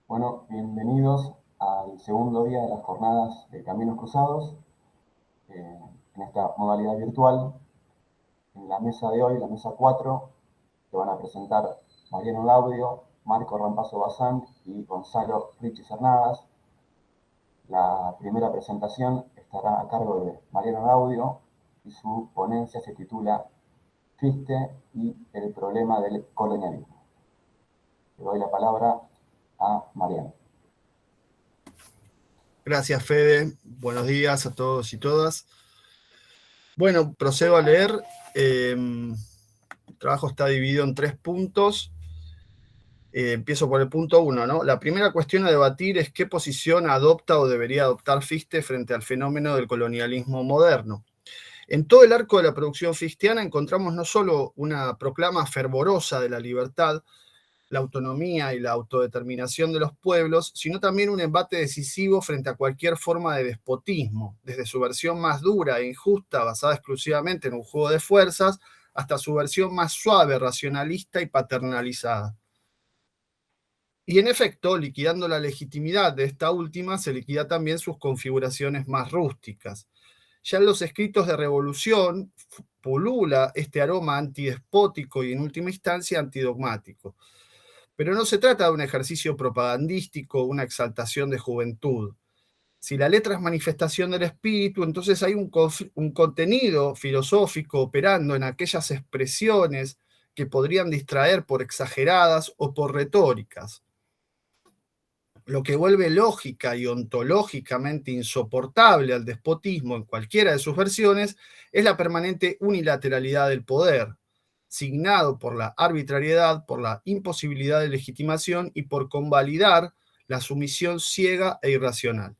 Bueno, bienvenidos al segundo día de las jornadas de Caminos Cruzados, en esta modalidad virtual. En la mesa de hoy, la mesa 4, te van a presentar Mariano Gaudio, Marco Rampazo Bazán y Gonzalo Richie Cernadas. La primera presentación estará a cargo de Mariano Gaudio y su ponencia se titula Fichte y el problema del colonialismo. Le doy la palabra a Mariano. Gracias, Fede. Buenos días a todos y todas. Bueno, procedo a leer. El trabajo está dividido en 3 puntos. Empiezo por el punto 1, ¿no? La primera cuestión a debatir es qué posición adopta o debería adoptar Fichte frente al fenómeno del colonialismo moderno. En todo el arco de la producción fichtiana encontramos no solo una proclama fervorosa de la libertad, la autonomía y la autodeterminación de los pueblos, sino también un embate decisivo frente a cualquier forma de despotismo, desde su versión más dura e injusta, basada exclusivamente en un juego de fuerzas, hasta su versión más suave, racionalista y paternalizada. Y en efecto, liquidando la legitimidad de esta última, se liquida también sus configuraciones más rústicas. Ya en los escritos de revolución pulula este aroma antidespótico y en última instancia antidogmático. Pero no se trata de un ejercicio propagandístico, una exaltación de juventud. Si la letra es manifestación del espíritu, entonces hay un contenido filosófico operando en aquellas expresiones que podrían distraer por exageradas o por retóricas. Lo que vuelve lógica y ontológicamente insoportable al despotismo en cualquiera de sus versiones es la permanente unilateralidad del poder, signado por la arbitrariedad, por la imposibilidad de legitimación y por convalidar la sumisión ciega e irracional.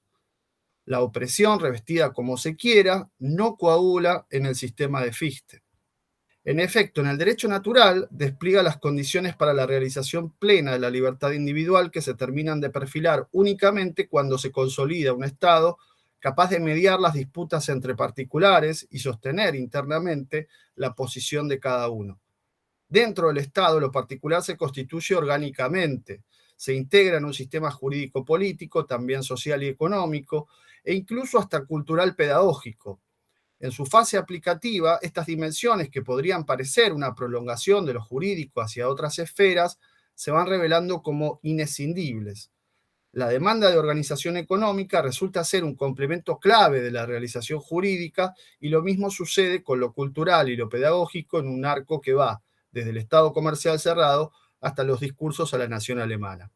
La opresión, revestida como se quiera, no coagula en el sistema de Fichte. En efecto, en el derecho natural despliega las condiciones para la realización plena de la libertad individual que se terminan de perfilar únicamente cuando se consolida un Estado capaz de mediar las disputas entre particulares y sostener internamente la posición de cada uno. Dentro del Estado, lo particular se constituye orgánicamente, se integra en un sistema jurídico-político, también social y económico, e incluso hasta cultural-pedagógico. En su fase aplicativa, estas dimensiones que podrían parecer una prolongación de lo jurídico hacia otras esferas, se van revelando como inescindibles. La demanda de organización económica resulta ser un complemento clave de la realización jurídica y lo mismo sucede con lo cultural y lo pedagógico en un arco que va desde el Estado comercial cerrado hasta los discursos a la nación alemana.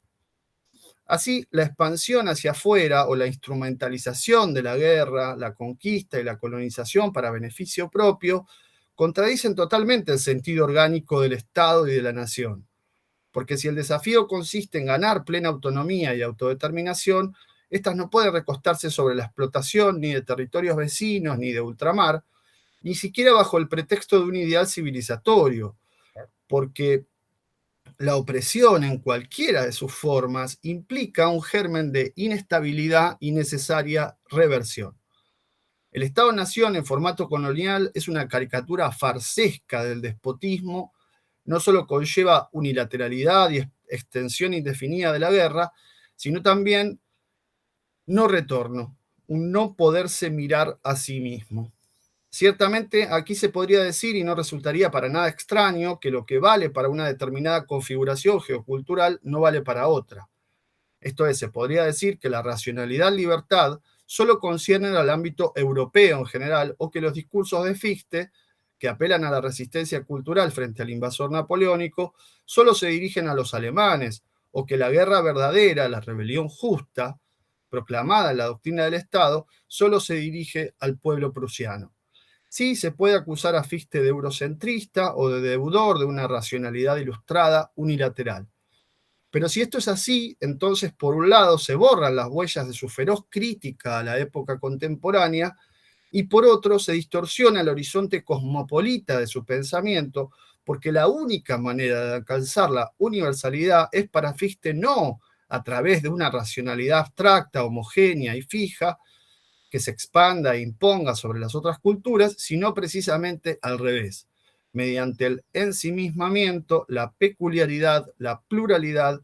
Así, la expansión hacia afuera o la instrumentalización de la guerra, la conquista y la colonización para beneficio propio contradicen totalmente el sentido orgánico del Estado y de la nación. Porque si el desafío consiste en ganar plena autonomía y autodeterminación, estas no pueden recostarse sobre la explotación ni de territorios vecinos ni de ultramar, ni siquiera bajo el pretexto de un ideal civilizatorio, porque la opresión en cualquiera de sus formas implica un germen de inestabilidad y necesaria reversión. El Estado-Nación en formato colonial es una caricatura farsesca del despotismo, no solo conlleva unilateralidad y extensión indefinida de la guerra, sino también no retorno, un no poderse mirar a sí mismo. Ciertamente, aquí se podría decir, y no resultaría para nada extraño, que lo que vale para una determinada configuración geocultural no vale para otra. Esto es, se podría decir que la racionalidad-libertad solo conciernen al ámbito europeo en general, o que los discursos de Fichte, que apelan a la resistencia cultural frente al invasor napoleónico, solo se dirigen a los alemanes, o que la guerra verdadera, la rebelión justa, proclamada en la doctrina del Estado, solo se dirige al pueblo prusiano. Sí, se puede acusar a Fichte de eurocentrista o de deudor de una racionalidad ilustrada unilateral. Pero si esto es así, entonces por un lado se borran las huellas de su feroz crítica a la época contemporánea y por otro se distorsiona el horizonte cosmopolita de su pensamiento, porque la única manera de alcanzar la universalidad es para Fichte no a través de una racionalidad abstracta, homogénea y fija, que se expanda e imponga sobre las otras culturas, sino precisamente al revés, mediante el ensimismamiento, la peculiaridad, la pluralidad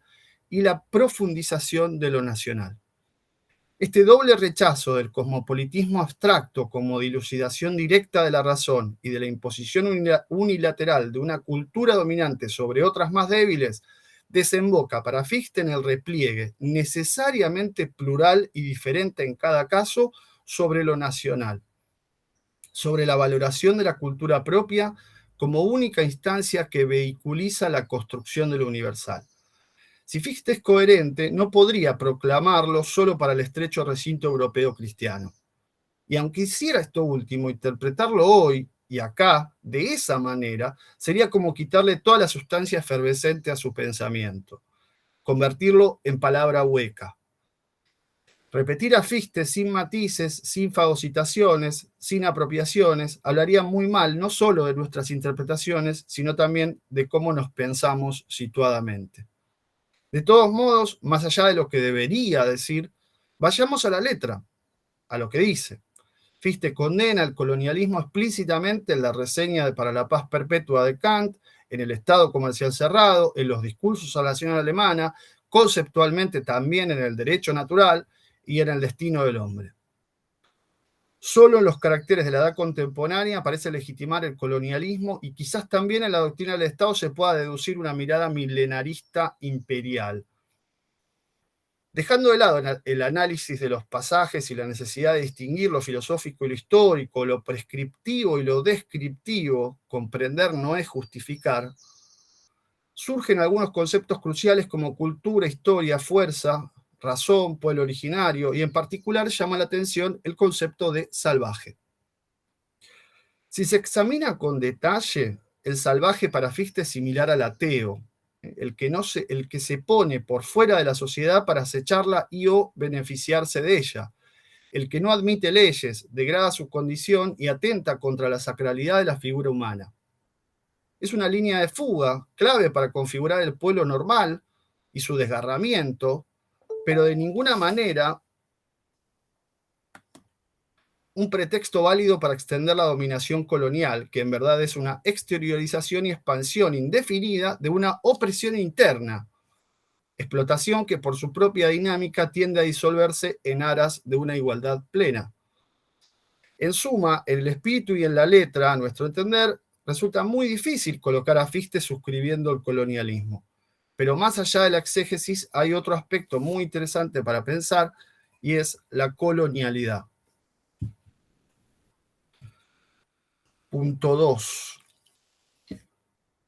y la profundización de lo nacional. Este doble rechazo del cosmopolitismo abstracto como dilucidación directa de la razón y de la imposición unilateral de una cultura dominante sobre otras más débiles desemboca para Fichte en el repliegue necesariamente plural y diferente en cada caso sobre lo nacional, sobre la valoración de la cultura propia como única instancia que vehiculiza la construcción de lo universal. Si Fichte es coherente, no podría proclamarlo solo para el estrecho recinto europeo cristiano. Y aunque hiciera esto último, interpretarlo hoy y acá, de esa manera, sería como quitarle toda la sustancia efervescente a su pensamiento, convertirlo en palabra hueca. Repetir a Fichte sin matices, sin fagocitaciones, sin apropiaciones, hablaría muy mal no solo de nuestras interpretaciones, sino también de cómo nos pensamos situadamente. De todos modos, más allá de lo que debería decir, vayamos a la letra, a lo que dice. Fichte condena el colonialismo explícitamente en la reseña para la paz perpetua de Kant, en el Estado comercial cerrado, en los discursos a la nación alemana, conceptualmente también en el derecho natural y en el destino del hombre. Solo en los caracteres de la edad contemporánea parece legitimar el colonialismo y quizás también en la doctrina del Estado se pueda deducir una mirada milenarista imperial. Dejando de lado el análisis de los pasajes y la necesidad de distinguir lo filosófico y lo histórico, lo prescriptivo y lo descriptivo, comprender no es justificar, surgen algunos conceptos cruciales como cultura, historia, fuerza, razón, pueblo originario, y en particular llama la atención el concepto de salvaje. Si se examina con detalle, el salvaje para Fichte es similar al ateo, el que se pone por fuera de la sociedad para acecharla y o beneficiarse de ella, el que no admite leyes, degrada su condición y atenta contra la sacralidad de la figura humana. Es una línea de fuga clave para configurar el pueblo normal y su desgarramiento, pero de ninguna manera un pretexto válido para extender la dominación colonial, que en verdad es una exteriorización y expansión indefinida de una opresión interna, explotación que por su propia dinámica tiende a disolverse en aras de una igualdad plena. En suma, en el espíritu y en la letra, a nuestro entender, resulta muy difícil colocar a Fichte suscribiendo el colonialismo. Pero más allá de la exégesis, hay otro aspecto muy interesante para pensar, y es la colonialidad. Punto 2.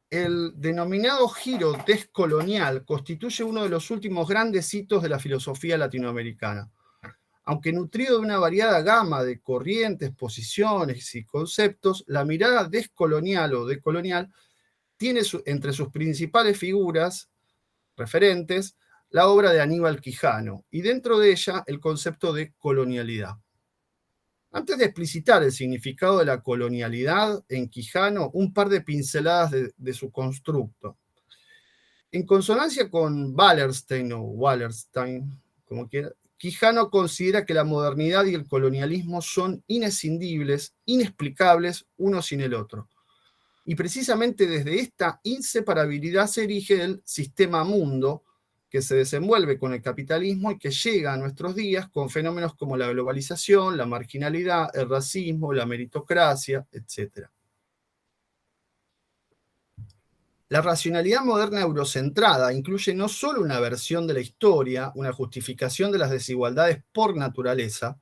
El denominado giro descolonial constituye uno de los últimos grandes hitos de la filosofía latinoamericana. Aunque nutrido de una variada gama de corrientes, posiciones y conceptos, la mirada descolonial o decolonial tiene entre sus principales figuras referentes la obra de Aníbal Quijano y dentro de ella el concepto de colonialidad. Antes de explicitar el significado de la colonialidad en Quijano, un par de pinceladas de su constructo. En consonancia con Wallerstein o Wallerstein, como quiera, Quijano considera que la modernidad y el colonialismo son inescindibles, inexplicables uno sin el otro. Y precisamente desde esta inseparabilidad se erige el sistema mundo que se desenvuelve con el capitalismo y que llega a nuestros días con fenómenos como la globalización, la marginalidad, el racismo, la meritocracia, etc. La racionalidad moderna eurocentrada incluye no solo una versión de la historia, una justificación de las desigualdades por naturaleza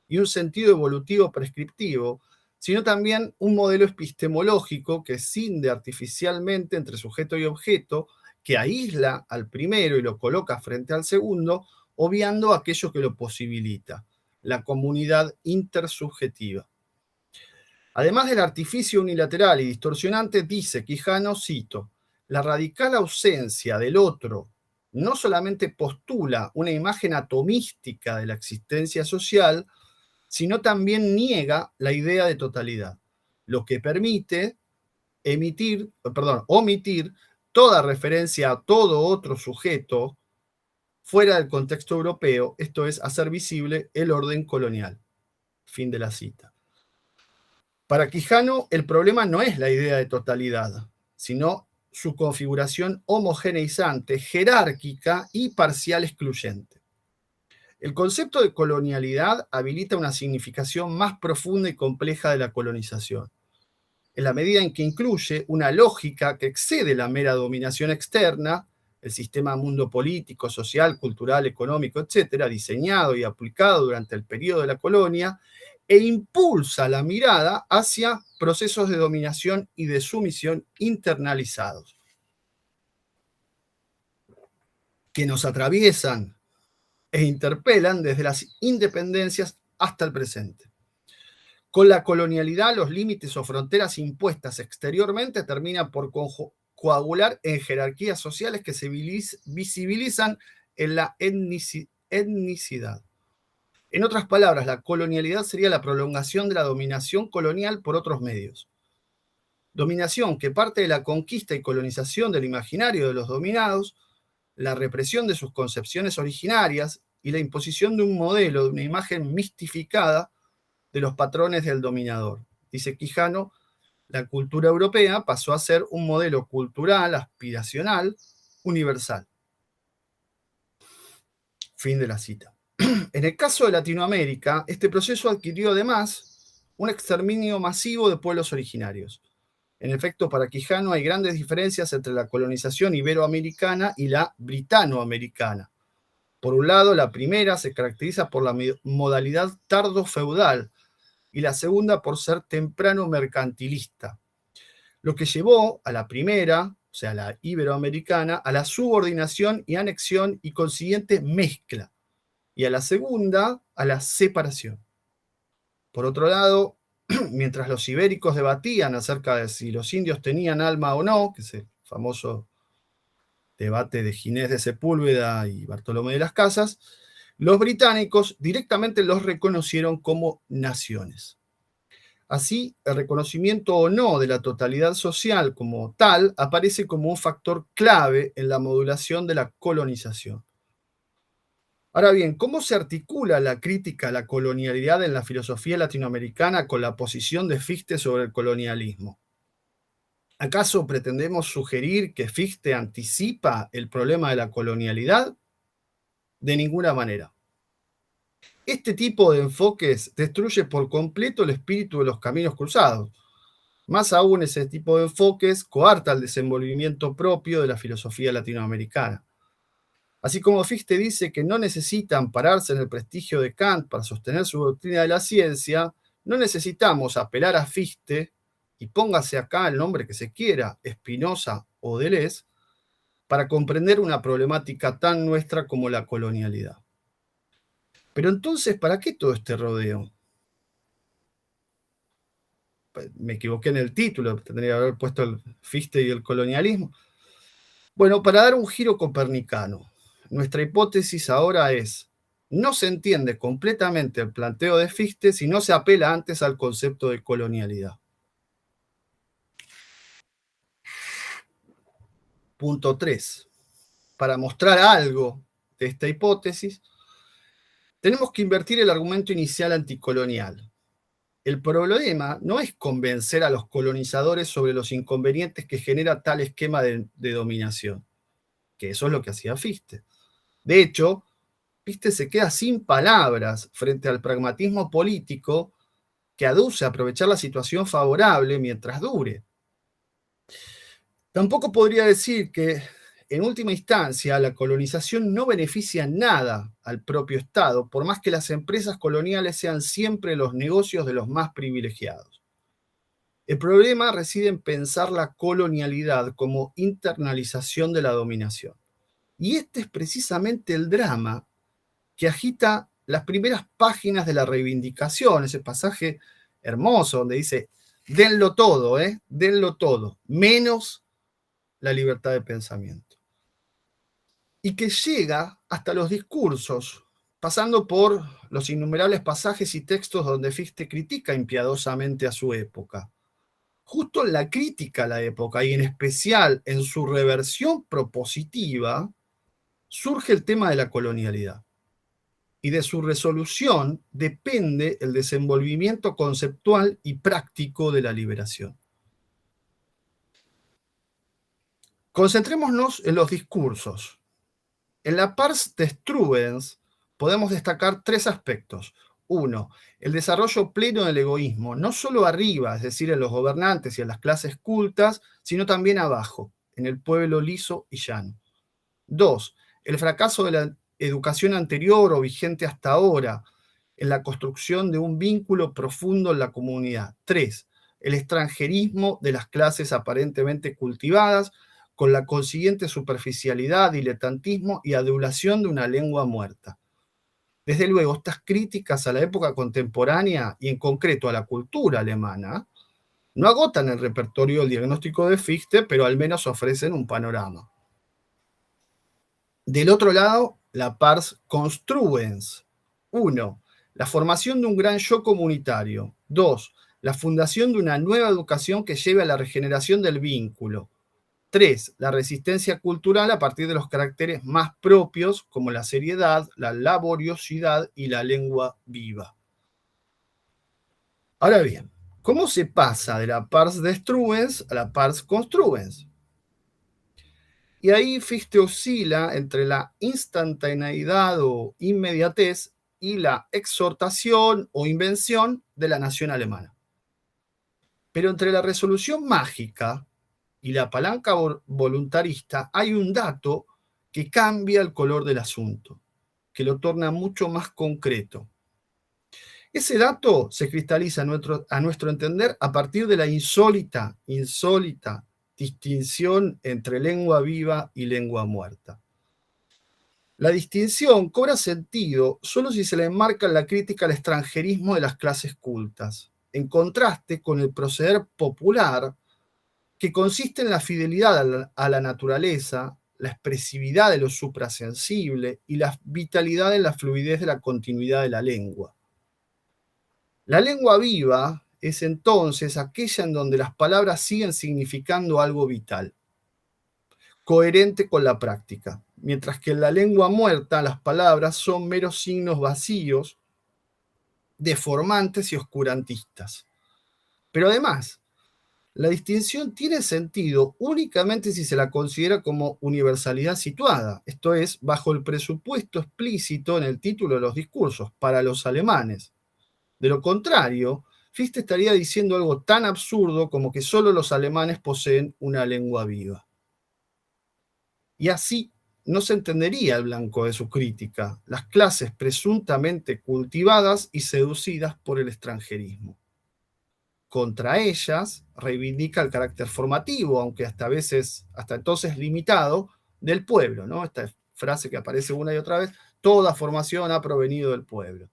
y un sentido evolutivo prescriptivo, sino también un modelo epistemológico que cinde artificialmente entre sujeto y objeto, que aísla al primero y lo coloca frente al segundo, obviando aquello que lo posibilita, la comunidad intersubjetiva. Además del artificio unilateral y distorsionante, dice Quijano, cito, la radical ausencia del otro no solamente postula una imagen atomística de la existencia social, sino también niega la idea de totalidad, lo que permite omitir toda referencia a todo otro sujeto fuera del contexto europeo, esto es, hacer visible el orden colonial. Fin de la cita. Para Quijano, el problema no es la idea de totalidad, sino su configuración homogeneizante, jerárquica y parcial excluyente. El concepto de colonialidad habilita una significación más profunda y compleja de la colonización, en la medida en que incluye una lógica que excede la mera dominación externa, el sistema mundo político, social, cultural, económico, etcétera, diseñado y aplicado durante el periodo de la colonia, e impulsa la mirada hacia procesos de dominación y de sumisión internalizados, que nos atraviesan e interpelan desde las independencias hasta el presente. Con la colonialidad, los límites o fronteras impuestas exteriormente terminan por coagular en jerarquías sociales que se visibilizan en la etnicidad. En otras palabras, la colonialidad sería la prolongación de la dominación colonial por otros medios. Dominación que parte de la conquista y colonización del imaginario de los dominados, la represión de sus concepciones originarias y la imposición de un modelo, de una imagen mistificada de los patrones del dominador. Dice Quijano, la cultura europea pasó a ser un modelo cultural, aspiracional, universal. Fin de la cita. En el caso de Latinoamérica, este proceso adquirió además un exterminio masivo de pueblos originarios. En efecto, para Quijano hay grandes diferencias entre la colonización iberoamericana y la britanoamericana. Por un lado, la primera se caracteriza por la modalidad tardo-feudal y la segunda por ser temprano-mercantilista, lo que llevó a la primera, o sea, la iberoamericana, a la subordinación y anexión y consiguiente mezcla, y a la segunda, a la separación. Por otro lado, mientras los ibéricos debatían acerca de si los indios tenían alma o no, que es el famoso debate de Ginés de Sepúlveda y Bartolomé de las Casas, los británicos directamente los reconocieron como naciones. Así, el reconocimiento o no de la totalidad social como tal aparece como un factor clave en la modulación de la colonización. Ahora bien, ¿cómo se articula la crítica a la colonialidad en la filosofía latinoamericana con la posición de Fichte sobre el colonialismo? ¿Acaso pretendemos sugerir que Fichte anticipa el problema de la colonialidad? De ninguna manera. Este tipo de enfoques destruye por completo el espíritu de los caminos cruzados. Más aún, ese tipo de enfoques coarta el desenvolvimiento propio de la filosofía latinoamericana. Así como Fichte dice que no necesita ampararse en el prestigio de Kant para sostener su doctrina de la ciencia, no necesitamos apelar a Fichte, y póngase acá el nombre que se quiera, Spinoza o Deleuze, para comprender una problemática tan nuestra como la colonialidad. Pero entonces, ¿para qué todo este rodeo? Me equivoqué en el título, tendría que haber puesto el Fichte y el colonialismo. Bueno, para dar un giro copernicano, nuestra hipótesis ahora es: no se entiende completamente el planteo de Fichte si no se apela antes al concepto de colonialidad. Punto 3. Para mostrar algo de esta hipótesis, tenemos que invertir el argumento inicial anticolonial. El problema no es convencer a los colonizadores sobre los inconvenientes que genera tal esquema de dominación, que eso es lo que hacía Fichte. De hecho, Fichte se queda sin palabras frente al pragmatismo político que aduce a aprovechar la situación favorable mientras dure. Tampoco podría decir que, en última instancia, la colonización no beneficia en nada al propio Estado, por más que las empresas coloniales sean siempre los negocios de los más privilegiados. El problema reside en pensar la colonialidad como internalización de la dominación. Y este es precisamente el drama que agita las primeras páginas de la reivindicación, ese pasaje hermoso donde dice: denlo todo, denlo todo, menos la libertad de pensamiento. Y que llega hasta los discursos, pasando por los innumerables pasajes y textos donde Fichte critica impiadosamente a su época. Justo en la crítica a la época, y en especial en su reversión propositiva, surge el tema de la colonialidad. Y de su resolución depende el desenvolvimiento conceptual y práctico de la liberación. Concentrémonos en los discursos. En la pars destruens podemos destacar tres aspectos. Uno, el desarrollo pleno del egoísmo, no solo arriba, es decir, en los gobernantes y en las clases cultas, sino también abajo, en el pueblo liso y llano. Dos, el fracaso de la educación anterior o vigente hasta ahora, en la construcción de un vínculo profundo en la comunidad. Tres, el extranjerismo de las clases aparentemente cultivadas, con la consiguiente superficialidad, diletantismo y adulación de una lengua muerta. Desde luego, estas críticas a la época contemporánea y en concreto a la cultura alemana no agotan el repertorio del diagnóstico de Fichte, pero al menos ofrecen un panorama. Del otro lado, la pars construens. 1. La formación de un gran yo comunitario. 2. La fundación de una nueva educación que lleve a la regeneración del vínculo. 3. La resistencia cultural a partir de los caracteres más propios como la seriedad, la laboriosidad y la lengua viva. Ahora bien, ¿cómo se pasa de la pars destruens a la pars construens? Y ahí Fichte oscila entre la instantaneidad o inmediatez y la exhortación o invención de la nación alemana. Pero entre la resolución mágica y la palanca voluntarista hay un dato que cambia el color del asunto, que lo torna mucho más concreto. Ese dato se cristaliza a nuestro entender a partir de la insólita distinción entre lengua viva y lengua muerta. La distinción cobra sentido solo si se le enmarca en la crítica al extranjerismo de las clases cultas, en contraste con el proceder popular que consiste en la fidelidad a la naturaleza, la expresividad de lo suprasensible y la vitalidad en la fluidez de la continuidad de la lengua. La lengua viva es entonces aquella en donde las palabras siguen significando algo vital, coherente con la práctica, mientras que en la lengua muerta las palabras son meros signos vacíos, deformantes y oscurantistas. Pero además, la distinción tiene sentido únicamente si se la considera como universalidad situada, esto es, bajo el presupuesto explícito en el título de los discursos, para los alemanes. De lo contrario, Fichte estaría diciendo algo tan absurdo como que solo los alemanes poseen una lengua viva. Y así no se entendería el blanco de su crítica, las clases presuntamente cultivadas y seducidas por el extranjerismo. Contra ellas reivindica el carácter formativo, aunque hasta entonces limitado, del pueblo, ¿no? Esta frase que aparece una y otra vez, toda formación ha provenido del pueblo.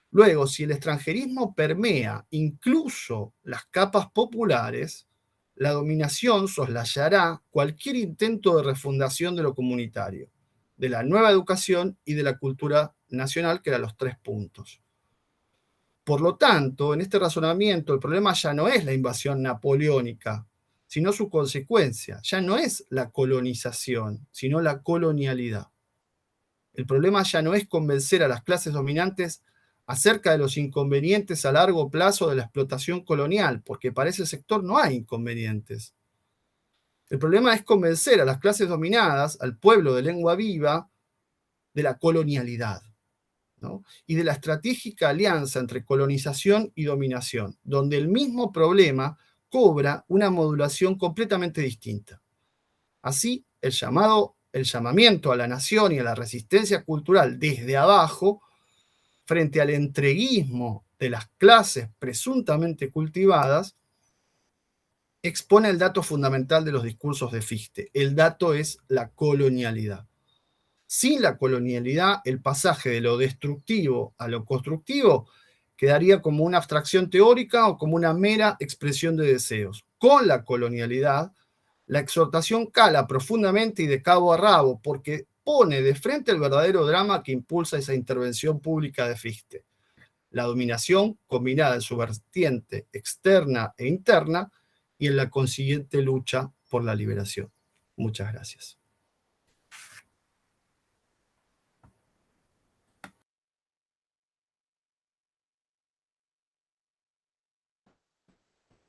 Luego, si el extranjerismo permea incluso las capas populares, la dominación soslayará cualquier intento de refundación de lo comunitario, de la nueva educación y de la cultura nacional, que eran los 3 puntos. Por lo tanto, en este razonamiento, el problema ya no es la invasión napoleónica, sino su consecuencia. Ya no es la colonización, sino la colonialidad. El problema ya no es convencer a las clases dominantes acerca de los inconvenientes a largo plazo de la explotación colonial, porque para ese sector no hay inconvenientes. El problema es convencer a las clases dominadas, al pueblo de lengua viva, de la colonialidad, ¿no? Y de la estratégica alianza entre colonización y dominación, donde el mismo problema cobra una modulación completamente distinta. Así, el llamamiento a la nación y a la resistencia cultural desde abajo, frente al entreguismo de las clases presuntamente cultivadas, expone el dato fundamental de los discursos de Fichte. El dato es la colonialidad. Sin la colonialidad, el pasaje de lo destructivo a lo constructivo quedaría como una abstracción teórica o como una mera expresión de deseos. Con la colonialidad, la exhortación cala profundamente y de cabo a rabo, porque pone de frente el verdadero drama que impulsa esa intervención pública de Fichte. La dominación combinada en su vertiente externa e interna y en la consiguiente lucha por la liberación. Muchas gracias.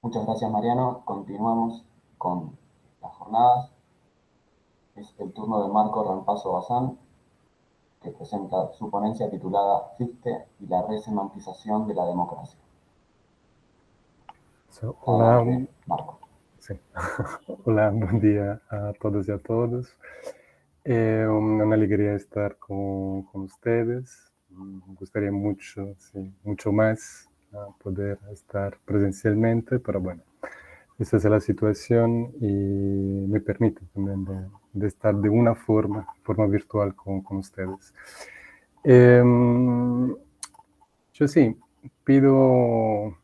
Muchas gracias, Mariano. Continuamos con la jornada. jornadas. Es el turno de Marco Rampazo Bazán, que presenta su ponencia titulada Fichte y la resemantización de la democracia. Hola, Adelante, Marco. sí. Hola, buen día a todos y a todas. Una alegría estar con ustedes. Me gustaría mucho, sí, mucho más poder estar presencialmente, pero bueno, esa es la situación y me permite también de estar de una forma virtual con ustedes. Yo sí, pido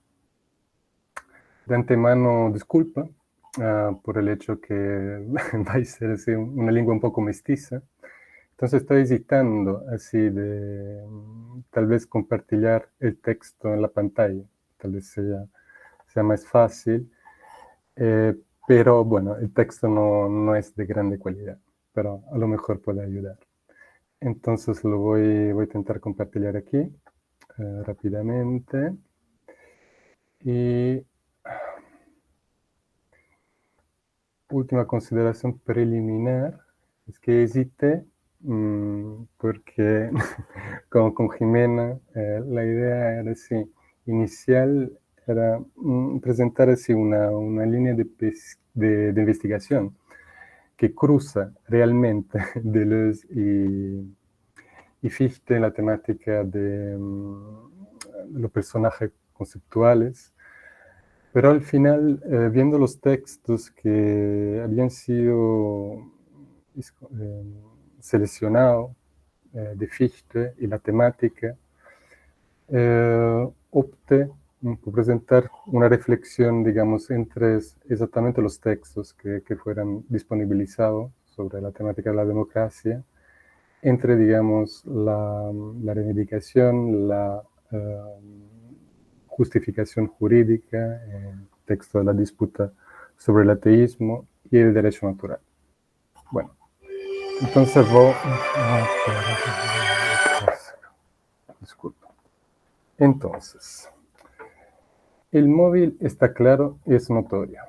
de antemano disculpa por el hecho que va a ser así, una lengua un poco mestiza. Entonces estoy hesitando así de tal vez compartir el texto en la pantalla, tal vez sea más fácil, pero bueno, el texto no es de grande calidad, pero a lo mejor puede ayudar. Entonces lo voy a intentar compartir aquí rápidamente. Y última consideración preliminar es que hesité porque con Jimena la idea era así, inicial era presentar así una línea de investigación que cruza realmente Deleuze y Fichte la temática de los personajes conceptuales. Pero al final, viendo los textos que habían sido seleccionados de Fichte y la temática, opté por presentar una reflexión, digamos, entre exactamente los textos que fueran disponibilizados sobre la temática de la democracia, entre, digamos, la reivindicación, la justificación jurídica, texto de la disputa sobre el ateísmo y el derecho natural. Bueno, entonces disculpa. Entonces, el móvil está claro y es notorio,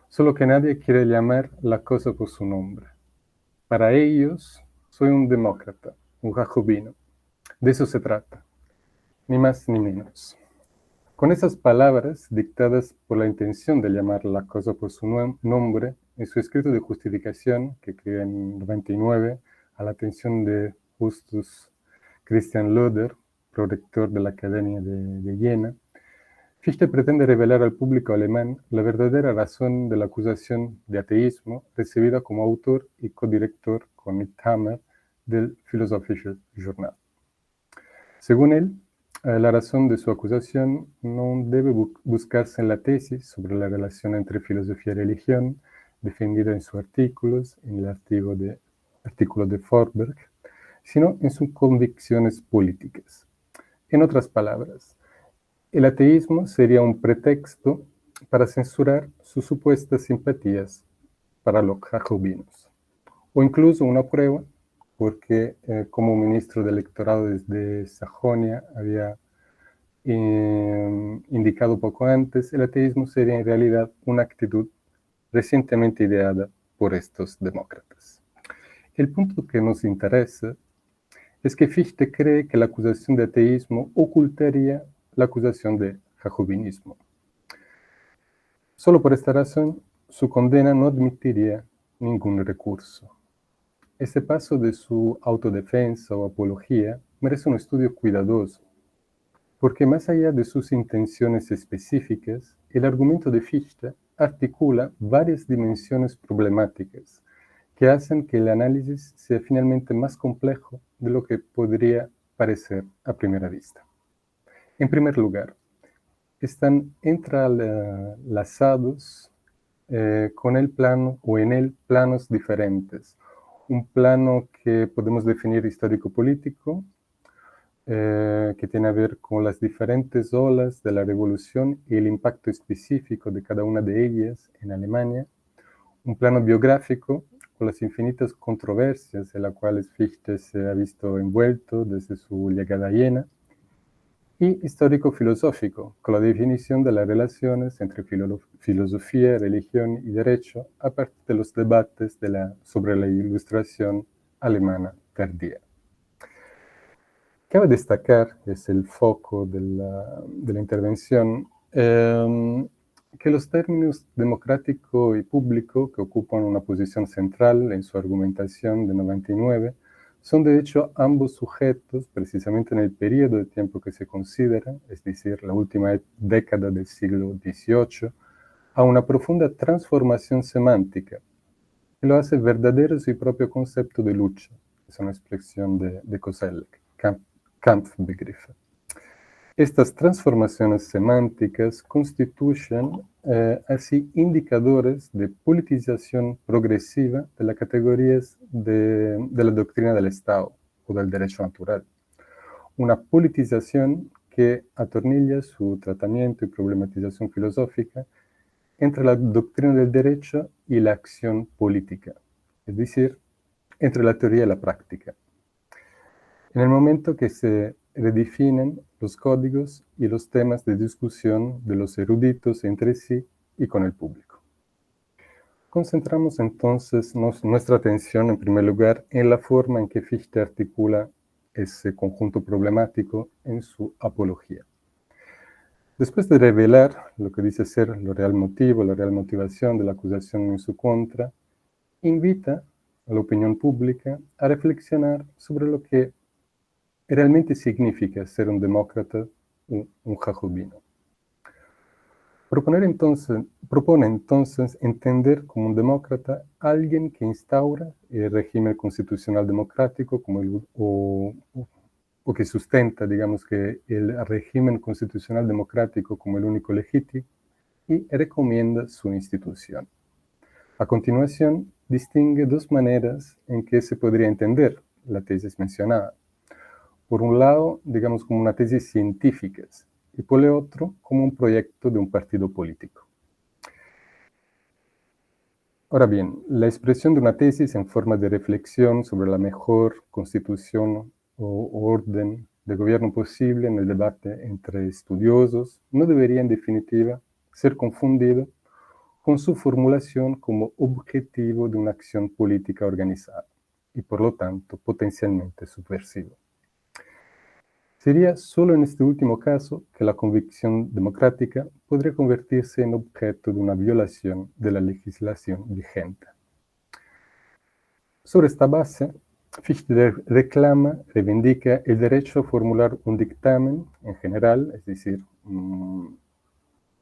solo que nadie quiere llamar la cosa por su nombre. Para ellos, soy un demócrata, un jacobino. De eso se trata, ni más ni menos. Con esas palabras, dictadas por la intención de llamar la cosa por su nombre, en su escrito de justificación, que escribe en 99, a la atención de Justus Christian Loder, prorector de la Academia de Jena, Fichte pretende revelar al público alemán la verdadera razón de la acusación de ateísmo recibida como autor y codirector con Niethammer del Philosophische Journal. Según él, la razón de su acusación no debe buscarse en la tesis sobre la relación entre filosofía y religión, defendida en sus artículos, en el artículo de Forberg, sino en sus convicciones políticas. En otras palabras, el ateísmo sería un pretexto para censurar sus supuestas simpatías para los jacobinos, o incluso una prueba porque como ministro del electorado desde Sajonia había indicado poco antes, el ateísmo sería en realidad una actitud recientemente ideada por estos demócratas. El punto que nos interesa es que Fichte cree que la acusación de ateísmo ocultaría la acusación de jacobinismo. Solo por esta razón, su condena no admitiría ningún recurso. Este paso de su autodefensa o apología merece un estudio cuidadoso, porque más allá de sus intenciones específicas, el argumento de Fichte articula varias dimensiones problemáticas que hacen que el análisis sea finalmente más complejo de lo que podría parecer a primera vista. En primer lugar, están entrelazados con el plano o en él planos diferentes. Un plano que podemos definir histórico-político, que tiene a ver con las diferentes olas de la revolución y el impacto específico de cada una de ellas en Alemania. Un plano biográfico con las infinitas controversias en las cuales Fichte se ha visto envuelto desde su llegada a Jena. y histórico-filosófico, con la definición de las relaciones entre filosofía, religión y derecho a partir de los debates sobre la Ilustración alemana tardía. Cabe destacar, es el foco de la intervención, que los términos democrático y público, que ocupan una posición central en su argumentación de 99, son de hecho ambos sujetos, precisamente en el periodo de tiempo que se considera, es decir, la última década del siglo XVIII, a una profunda transformación semántica, que lo hace verdadero su propio concepto de lucha. Es una expresión de Koselleck, Kampfbegriffe. Estas transformaciones semánticas constituyen así indicadores de politización progresiva de las categorías de la doctrina del Estado o del derecho natural. Una politización que atornilla su tratamiento y problematización filosófica entre la doctrina del derecho y la acción política, es decir, entre la teoría y la práctica. En el momento que se redefinen los códigos y los temas de discusión de los eruditos entre sí y con el público. Concentramos entonces nuestra atención en primer lugar en la forma en que Fichte articula ese conjunto problemático en su apología. Después de revelar lo que dice ser lo real motivo, la real motivación de la acusación en su contra, invita a la opinión pública a reflexionar sobre lo que realmente significa ser un demócrata, un jacobino. Propone entonces entender como un demócrata a alguien que instaura el régimen constitucional democrático o que sustenta, digamos, que el régimen constitucional democrático como el único legítimo y recomienda su institución. A continuación, distingue dos maneras en que se podría entender la tesis mencionada. Por un lado, digamos, como una tesis científica, y por el otro, como un proyecto de un partido político. Ahora bien, la expresión de una tesis en forma de reflexión sobre la mejor constitución o orden de gobierno posible en el debate entre estudiosos no debería, en definitiva, ser confundido con su formulación como objetivo de una acción política organizada y, por lo tanto, potencialmente subversivo. Sería solo en este último caso que la convicción democrática podría convertirse en objeto de una violación de la legislación vigente. Sobre esta base, Fichte reivindica el derecho a formular un dictamen en general, es decir,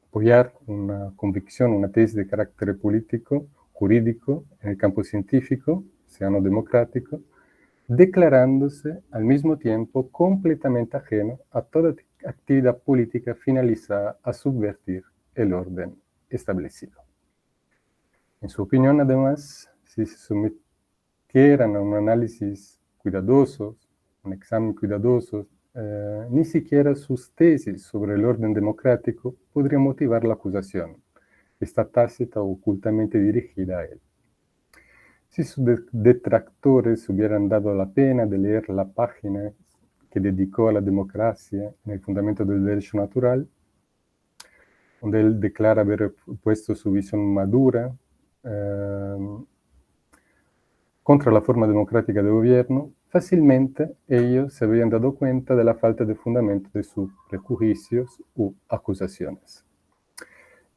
apoyar una convicción, una tesis de carácter político, jurídico, en el campo científico, sea no democrático, declarándose al mismo tiempo completamente ajeno a toda actividad política finalizada a subvertir el orden establecido. En su opinión, además, si se sometieran a un análisis cuidadoso, un examen cuidadoso, ni siquiera sus tesis sobre el orden democrático podrían motivar la acusación, está tácita o ocultamente dirigida a él. Si sus detractores hubieran dado la pena de leer la página que dedicó a la democracia en el fundamento del derecho natural, donde él declara haber puesto su visión madura contra la forma democrática de gobierno, fácilmente ellos se habrían dado cuenta de la falta de fundamento de sus prejuicios u acusaciones.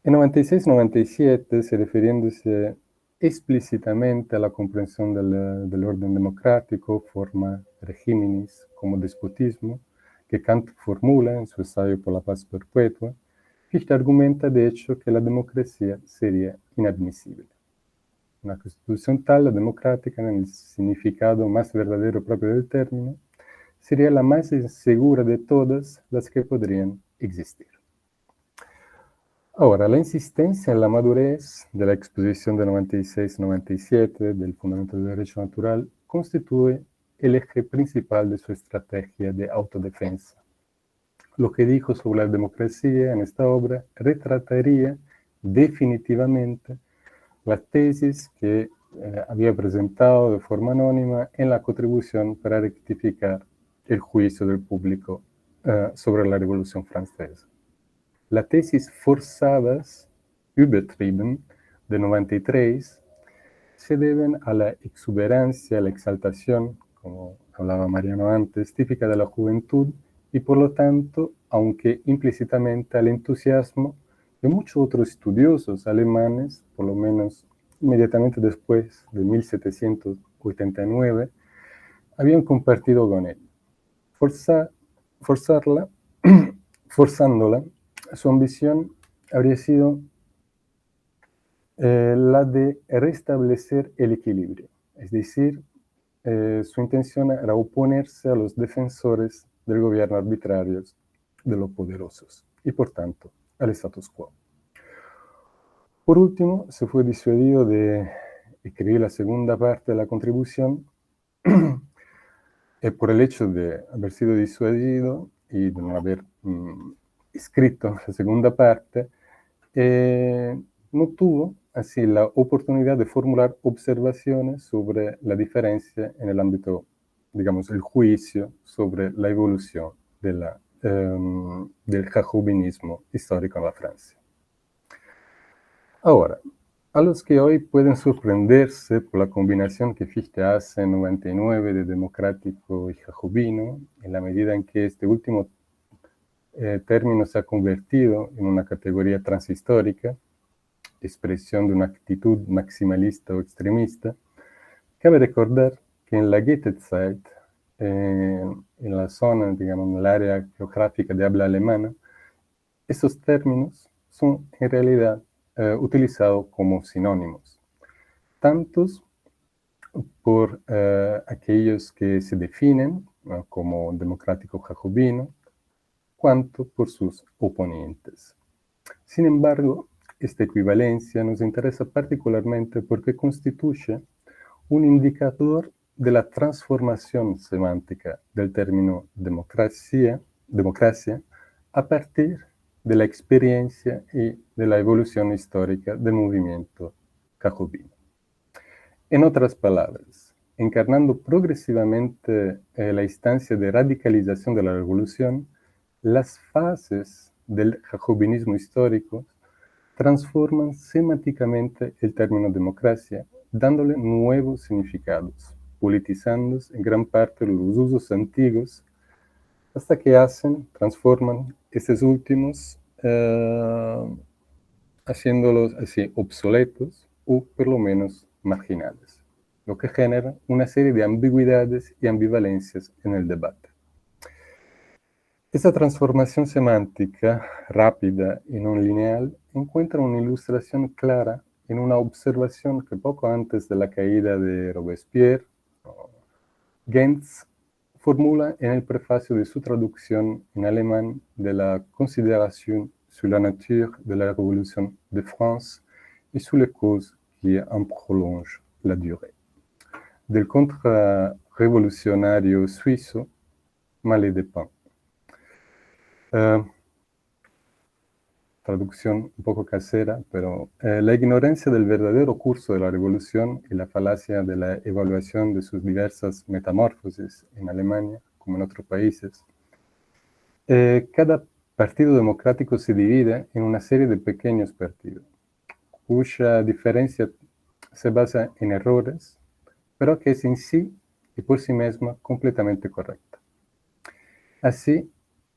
En 96-97, refiriéndose explícitamente a la comprensión del orden democrático, forma regímenes como despotismo, que Kant formula en su ensayo por la paz perpetua, Fichte argumenta de hecho que la democracia sería inadmisible. Una constitución tal, la democrática, en el significado más verdadero propio del término, sería la más insegura de todas las que podrían existir. Ahora, la insistencia en la madurez de la exposición de 96-97 del Fundamento del Derecho Natural constituye el eje principal de su estrategia de autodefensa. Lo que dijo sobre la democracia en esta obra retrataría definitivamente la tesis que había presentado de forma anónima en la contribución para rectificar el juicio del público sobre la Revolución Francesa. La tesis Forzadas, Übertrieben, de 93, se deben a la exuberancia, la exaltación, como hablaba Mariano antes, típica de la juventud, y por lo tanto, aunque implícitamente al entusiasmo de muchos otros estudiosos alemanes, por lo menos inmediatamente después de 1789, habían compartido con él. Forzándola, su ambición habría sido la de restablecer el equilibrio, es decir, su intención era oponerse a los defensores del gobierno arbitrario de los poderosos y, por tanto, al status quo. Por último, se fue disuadido de escribir la segunda parte de la contribución por el hecho de haber sido disuadido y de no haber escrito la segunda parte, no tuvo así la oportunidad de formular observaciones sobre la diferencia en el ámbito, digamos, el juicio sobre la evolución del jacobinismo histórico en la Francia. Ahora, a los que hoy pueden sorprenderse por la combinación que Fichte hace en 99 de democrático y jacobino, en la medida en que este último término se ha convertido en una categoría transhistórica, expresión de una actitud maximalista o extremista, cabe recordar que en la Goethezeit, en la zona, digamos, en el área geográfica de habla alemana, esos términos son en realidad utilizados como sinónimos, tantos por aquellos que se definen como democrático jacobino, cuanto por sus oponentes. Sin embargo, esta equivalencia nos interesa particularmente porque constituye un indicador de la transformación semántica del término democracia a partir de la experiencia y de la evolución histórica del movimiento jacobino. En otras palabras, encarnando progresivamente la instancia de radicalización de la revolución, las fases del jacobinismo histórico transforman semánticamente el término democracia, dándole nuevos significados, politizándose en gran parte los usos antiguos, hasta que transforman estos últimos, haciéndolos así obsoletos o por lo menos marginales, lo que genera una serie de ambigüedades y ambivalencias en el debate. Esta transformación semántica rápida y no lineal encuentra una ilustración clara en una observación que poco antes de la caída de Robespierre, Gentz formula en el prefacio de su traducción en alemán de la Considération sur la nature de la Révolution de France et sur les causes qui en prolongent la durée, del contrarrevolucionario suizo Mallet de Pin. Traducción un poco casera, pero la ignorancia del verdadero curso de la revolución y la falacia de la evaluación de sus diversas metamorfosis en Alemania, como en otros países. Cada partido democrático se divide en una serie de pequeños partidos, cuya diferencia se basa en errores, pero que es en sí y por sí misma completamente correcta. Así,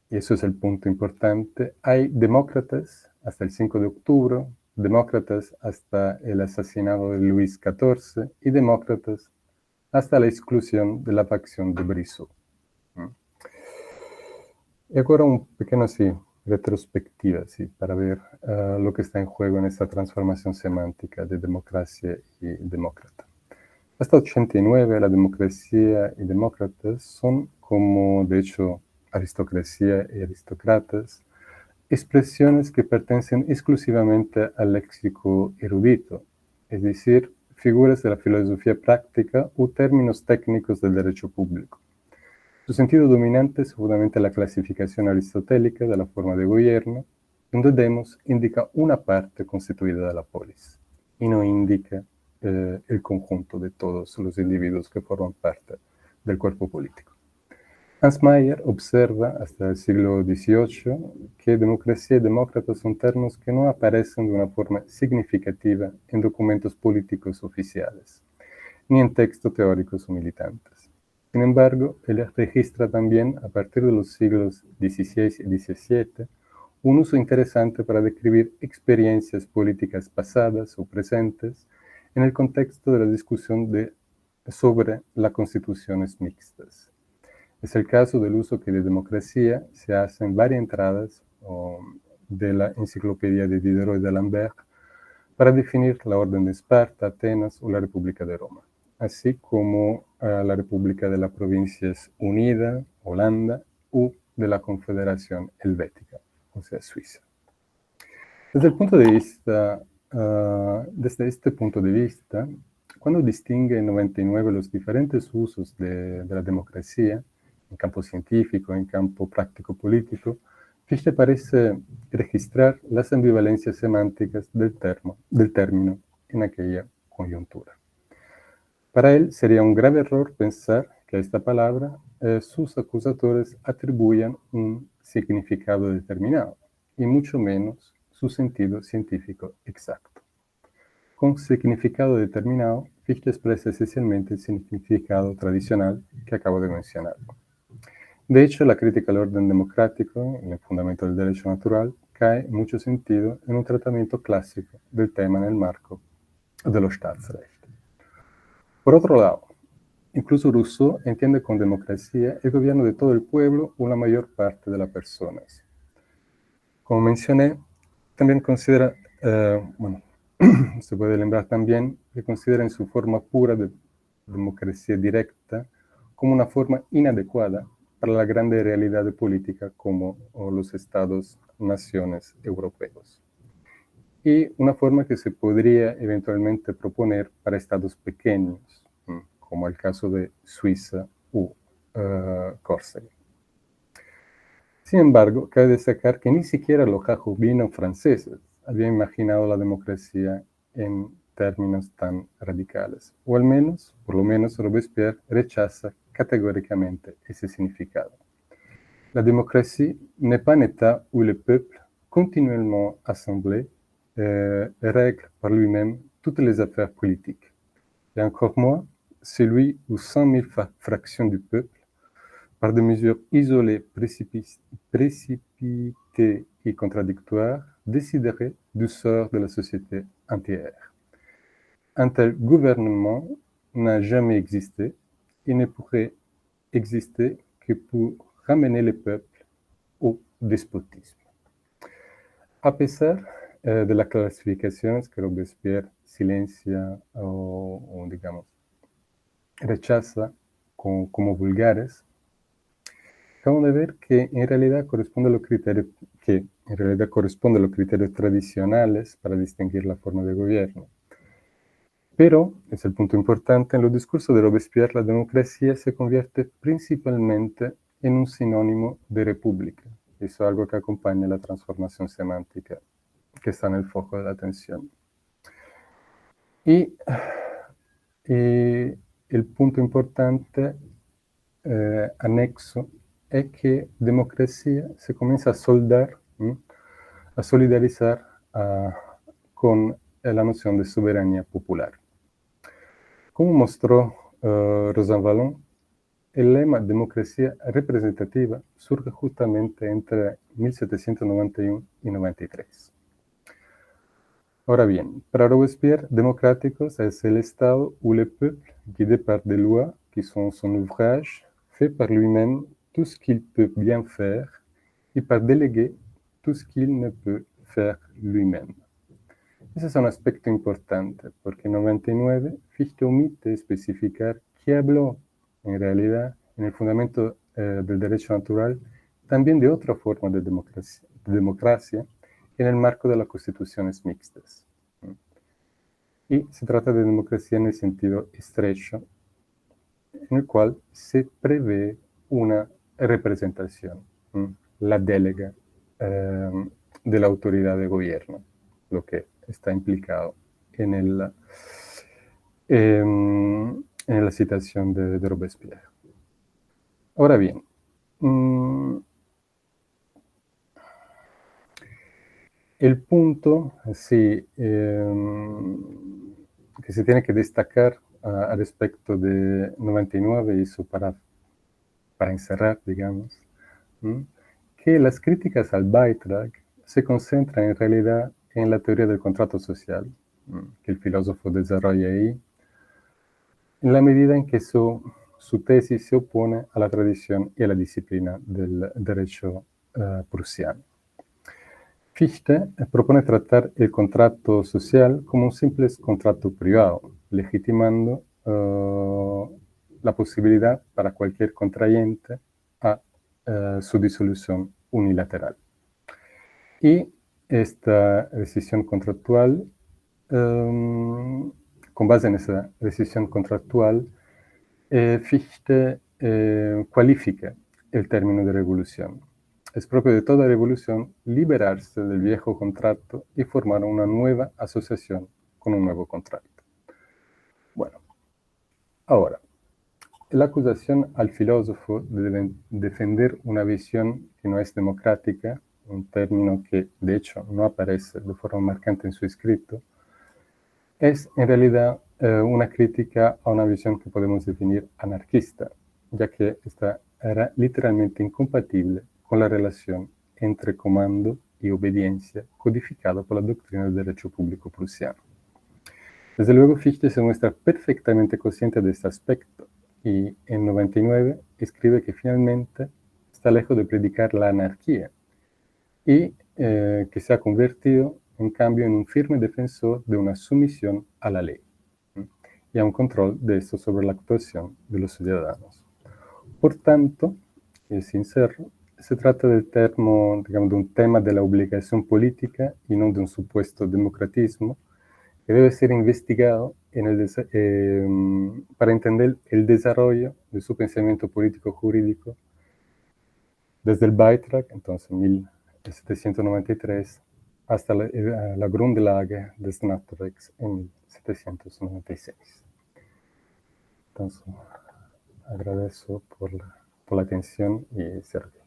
y eso es el punto importante, hay demócratas hasta el 5 de octubre, demócratas hasta el asesinato de Luis XIV y demócratas hasta la exclusión de la facción de Brissot. Y ahora un pequeño retrospectiva para ver lo que está en juego en esta transformación semántica de democracia y demócrata. Hasta 89 la democracia y demócratas son como, de hecho, aristocracia y aristócratas, expresiones que pertenecen exclusivamente al léxico erudito, es decir, figuras de la filosofía práctica o términos técnicos del derecho público. Su sentido dominante es seguramente la clasificación aristotélica de la forma de gobierno, donde demos indica una parte constituida de la polis y no indica el conjunto de todos los individuos que forman parte del cuerpo político. Hans Mayer observa hasta el siglo XVIII que democracia y demócrata son términos que no aparecen de una forma significativa en documentos políticos oficiales, ni en textos teóricos o militantes. Sin embargo, él registra también, a partir de los siglos XVI y XVII, un uso interesante para describir experiencias políticas pasadas o presentes en el contexto de la discusión sobre las constituciones mixtas. Es el caso del uso que de democracia se hace en varias entradas de la enciclopedia de Diderot y d'Alembert para definir la Orden de Esparta, Atenas o la República de Roma, así como la República de las Provincias Unidas, Holanda, u de la Confederación Helvética, o sea, Suiza. Desde este punto de vista, cuando distingue en 99 los diferentes usos de la democracia, en campo científico, en campo práctico-político, Fichte parece registrar las ambivalencias semánticas del término en aquella coyuntura. Para él sería un grave error pensar que a esta palabra sus acusadores atribuyan un significado determinado, y mucho menos su sentido científico exacto. Con significado determinado, Fichte expresa esencialmente el significado tradicional que acabo de mencionar. De hecho, la crítica al orden democrático, en el fundamento del derecho natural, cae en mucho sentido en un tratamiento clásico del tema en el marco de los Staatsrecht. Por otro lado, incluso Rousseau entiende con democracia el gobierno de todo el pueblo o la mayor parte de las personas. Como mencioné, también considera, se puede lembrar también que considera en su forma pura de democracia directa como una forma inadecuada para la grande realidad política como los estados-naciones europeos, y una forma que se podría eventualmente proponer para estados pequeños, como el caso de Suiza u Córcega. Sin embargo, cabe destacar que ni siquiera los jacobinos franceses habían imaginado la democracia en términos tan radicales, o al menos, por lo menos, Robespierre rechaza catégoriquement ese significado. La démocratie n'est pas un état où le peuple, continuellement assemblé, règle par lui-même toutes les affaires politiques. Et encore moins, celui où 100 000 fractions du peuple, par des mesures isolées, précipitées et contradictoires, décideraient du sort de la société entière. Un tel gouvernement n'a jamais existé et ne pourrait exister que pour ramener le peuple au despotismo. A pesar de las clasificaciones que Robespierre silencia o digamos, rechaza como vulgares, acabamos de ver que en realidad corresponde a los criterios tradicionales para distinguir la forma de gobierno. Pero, es el punto importante, en los discursos de Robespierre la democracia se convierte principalmente en un sinónimo de república. Eso es algo que acompaña la transformación semántica que está en el foco de la atención. Y el punto importante anexo es que democracia se comienza a solidarizar con la noción de soberanía popular. Como mostró Rosan Vallon, el lema democracia representativa surge justamente entre 1791 y 93. Ahora bien, para Robespierre, démocraticos es el Estado où le peuple, guidé par des lois qui sont son ouvrage, fait par lui-même tout ce qu'il peut bien faire y par délégué tout ce qu'il ne peut faire lui-même. Ese es un aspecto importante, porque en 99 Fichte omite especificar que habló, en realidad, en el fundamento del derecho natural, también de otra forma de democracia en el marco de las constituciones mixtas. Y se trata de democracia en el sentido estrecho, en el cual se prevé una representación, la délega de la autoridad de gobierno, lo que está implicado en la citación de Robespierre. Ahora bien, El punto, sí, que se tiene que destacar al respecto de 99, y eso para encerrar, digamos, que las críticas al Beitrag se concentran en realidad en la teoría del contrato social, que el filósofo desarrolla ahí, en la medida en que su tesis se opone a la tradición y a la disciplina del derecho prusiano. Fichte propone tratar el contrato social como un simple contrato privado, legitimando la posibilidad para cualquier contrayente a su disolución unilateral. Y esta decisión contractual, con base en esa decisión contractual, Fichte cualifica el término de revolución. Es propio de toda revolución liberarse del viejo contrato y formar una nueva asociación con un nuevo contrato. Bueno, ahora, la acusación al filósofo de defender una visión que no es democrática, un término que de hecho no aparece de forma marcante en su escrito, es en realidad una crítica a una visión que podemos definir anarquista, ya que esta era literalmente incompatible con la relación entre comando y obediencia codificada por la doctrina del derecho público prusiano. Desde luego, Fichte se muestra perfectamente consciente de este aspecto y en 99 escribe que finalmente está lejos de predicar la anarquía y que se ha convertido en cambio en un firme defensor de una sumisión a la ley y a un control de esto sobre la actuación de los ciudadanos. Por tanto, sin cerro, se trata del termo, digamos, de un tema de la obligación política y no de un supuesto democratismo que debe ser investigado para entender el desarrollo de su pensamiento político-jurídico desde el Beitrag, entonces 1793, hasta la Grundlage des Naturrechts en 1796. Entonces, agradezco por la atención y servir.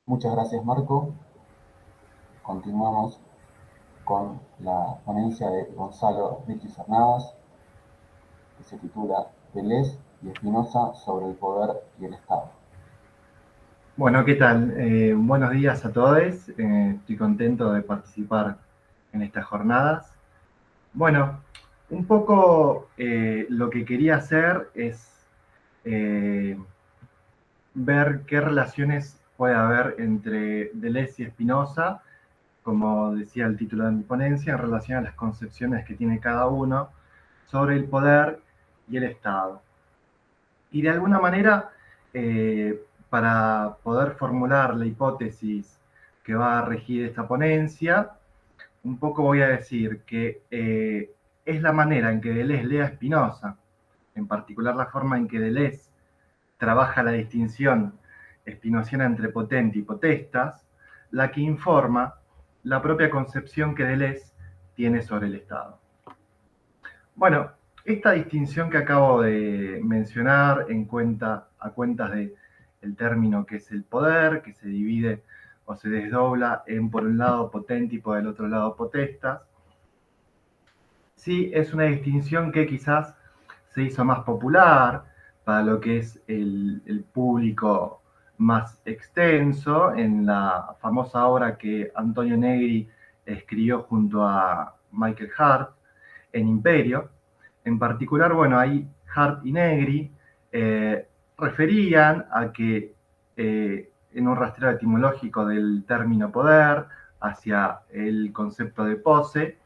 Muchas gracias, Marco. Continuamos con la ponencia de Gonzalo Ricky Cernadas, que se titula Deleuze y Spinoza sobre el poder y el Estado. Bueno, ¿qué tal? Buenos días a todos. Estoy contento de participar en estas jornadas. Bueno, un poco lo que quería hacer es ver qué relaciones puede haber entre Deleuze y Spinoza, como decía el título de mi ponencia, en relación a las concepciones que tiene cada uno sobre el poder y el Estado. Y de alguna manera, para poder formular la hipótesis que va a regir esta ponencia, un poco voy a decir que es la manera en que Deleuze lee a Spinoza, en particular la forma en que Deleuze trabaja la distinción spinociana entre potente y potestas, la que informa la propia concepción que Deleuze tiene sobre el Estado. Bueno, esta distinción que acabo de mencionar a cuentas del término que es el poder, que se divide o se desdobla en por un lado potente y por el otro lado potestas, sí es una distinción que quizás se hizo más popular para lo que es el público más extenso en la famosa obra que Antonio Negri escribió junto a Michael Hart en Imperio. En particular, bueno, ahí Hart y Negri referían a que en un rastreo etimológico del término poder hacia el concepto de pose,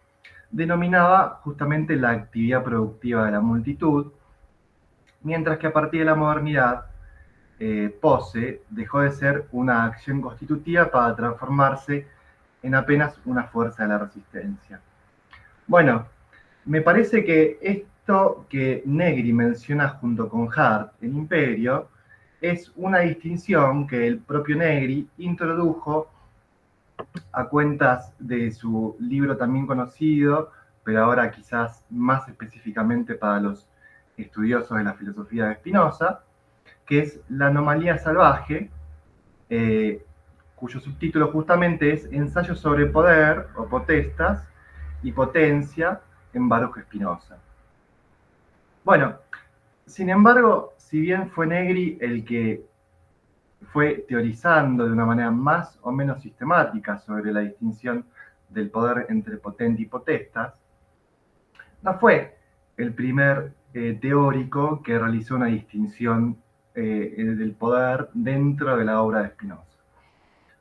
denominaba justamente la actividad productiva de la multitud, mientras que a partir de la modernidad, pose dejó de ser una acción constitutiva para transformarse en apenas una fuerza de la resistencia. Bueno, me parece que esto que Negri menciona junto con Hart en Imperio es una distinción que el propio Negri introdujo a cuentas de su libro también conocido, pero ahora quizás más específicamente para los estudiosos de la filosofía de Spinoza, que es La anomalía salvaje, cuyo subtítulo justamente es Ensayo sobre poder o potestas y potencia en Baruch Spinoza. Bueno, sin embargo, si bien fue Negri el que fue teorizando de una manera más o menos sistemática sobre la distinción del poder entre potente y potestas, no fue el primer teórico que realizó una distinción del poder dentro de la obra de Spinoza.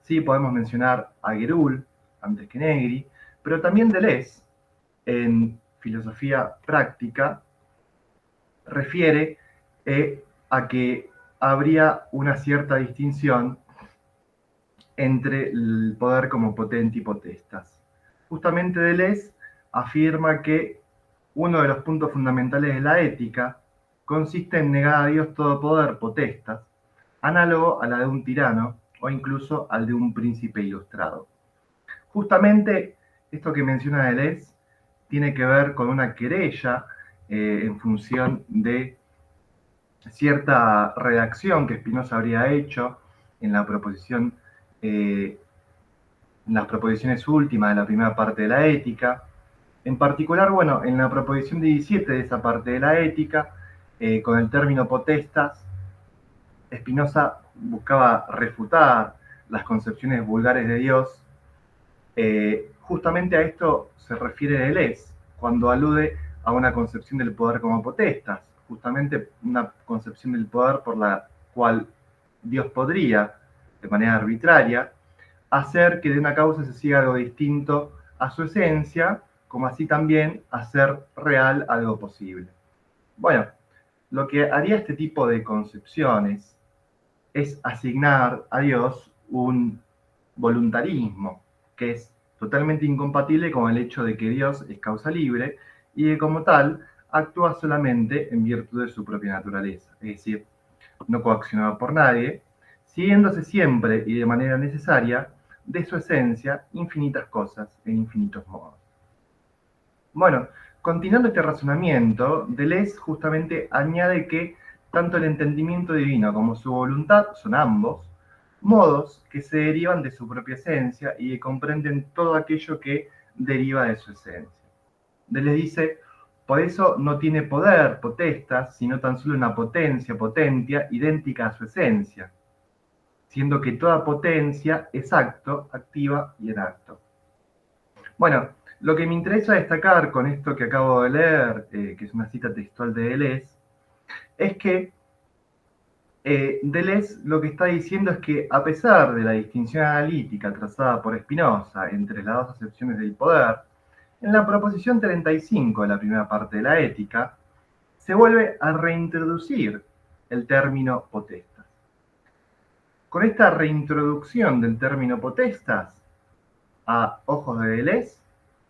Sí, podemos mencionar a Geroul, antes que Negri, pero también Deleuze, en Filosofía Práctica, refiere a que habría una cierta distinción entre el poder como potente y potestas. Justamente Deleuze afirma que uno de los puntos fundamentales de la ética consiste en negar a Dios todo poder potestas, análogo a la de un tirano o incluso al de un príncipe ilustrado. Justamente esto que menciona Deleuze tiene que ver con una querella en función de cierta redacción que Spinoza habría hecho en la proposición, en las proposiciones últimas de la primera parte de la ética. En particular, bueno, en la proposición 17 de esa parte de la ética, con el término potestas, Spinoza buscaba refutar las concepciones vulgares de Dios. Justamente a esto se refiere Deleuze, cuando alude a una concepción del poder como potestas, justamente una concepción del poder por la cual Dios podría, de manera arbitraria, hacer que de una causa se siga algo distinto a su esencia, como así también hacer real algo posible. Bueno, lo que haría este tipo de concepciones es asignar a Dios un voluntarismo, que es totalmente incompatible con el hecho de que Dios es causa libre y que como tal actúa solamente en virtud de su propia naturaleza, es decir, no coaccionado por nadie, siguiéndose siempre y de manera necesaria de su esencia infinitas cosas en infinitos modos. Bueno, continuando este razonamiento, Deleuze justamente añade que tanto el entendimiento divino como su voluntad son ambos modos que se derivan de su propia esencia y que comprenden todo aquello que deriva de su esencia. Deleuze dice, por eso no tiene poder, potestas, sino tan solo una potencia, potentia, idéntica a su esencia, siendo que toda potencia es acto, activa y en acto. Bueno, lo que me interesa destacar con esto que acabo de leer, que es una cita textual de Deleuze, es que Deleuze lo que está diciendo es que a pesar de la distinción analítica trazada por Spinoza entre las dos acepciones del poder, en la proposición 35 de la primera parte de la ética, se vuelve a reintroducir el término potestas. Con esta reintroducción del término potestas, a ojos de Deleuze,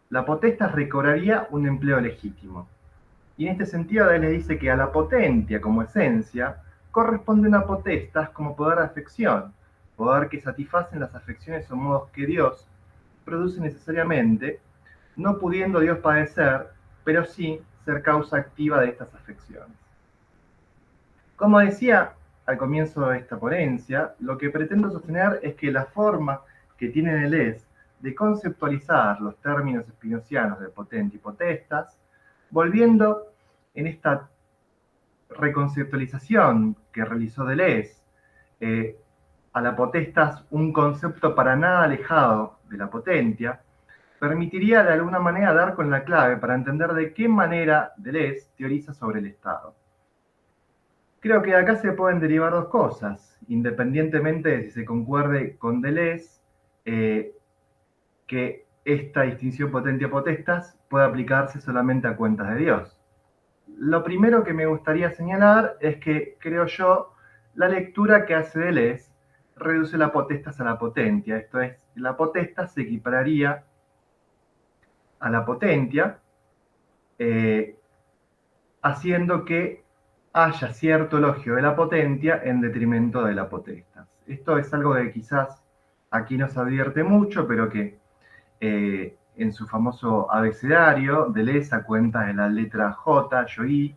la potestas recobraría un empleo legítimo. Y en este sentido, Deleuze dice que a la potentia como esencia corresponde una potestas como poder de afección, poder que satisfacen las afecciones o modos que Dios produce necesariamente, no pudiendo Dios padecer, pero sí ser causa activa de estas afecciones. Como decía al comienzo de esta ponencia, lo que pretendo sostener es que la forma que tiene Deleuze de conceptualizar los términos spinozianos de potente y potestas, volviendo en esta reconceptualización que realizó Deleuze, a la potestas un concepto para nada alejado de la potentia, permitiría de alguna manera dar con la clave para entender de qué manera Deleuze teoriza sobre el Estado. Creo que de acá se pueden derivar dos cosas, independientemente de si se concuerde con Deleuze, que esta distinción potentia-potestas puede aplicarse solamente a cuentas de Dios. Lo primero que me gustaría señalar es que, creo yo, la lectura que hace Deleuze reduce la potestas a la potentia, esto es, la potestas se equipararía a la potentia, haciendo que haya cierto elogio de la potentia en detrimento de la potestas. Esto es algo que quizás aquí no se advierte mucho, pero que en su famoso abecedario, Deleuze, a cuenta de la letra J, Joy,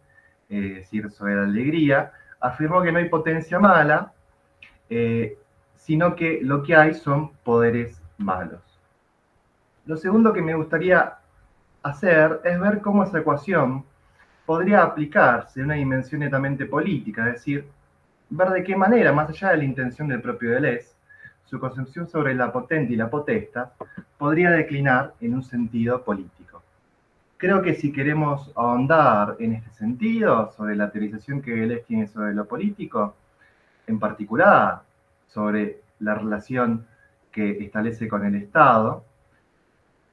es decir, sobre la alegría, afirmó que no hay potencia mala, sino que lo que hay son poderes malos. Lo segundo que me gustaría hacer es ver cómo esa ecuación podría aplicarse en una dimensión netamente política, es decir, ver de qué manera, más allá de la intención del propio Deleuze, su concepción sobre la potente y la potesta podría declinar en un sentido político. Creo que si queremos ahondar en este sentido, sobre la teorización que Deleuze tiene sobre lo político, en particular sobre la relación que establece con el Estado,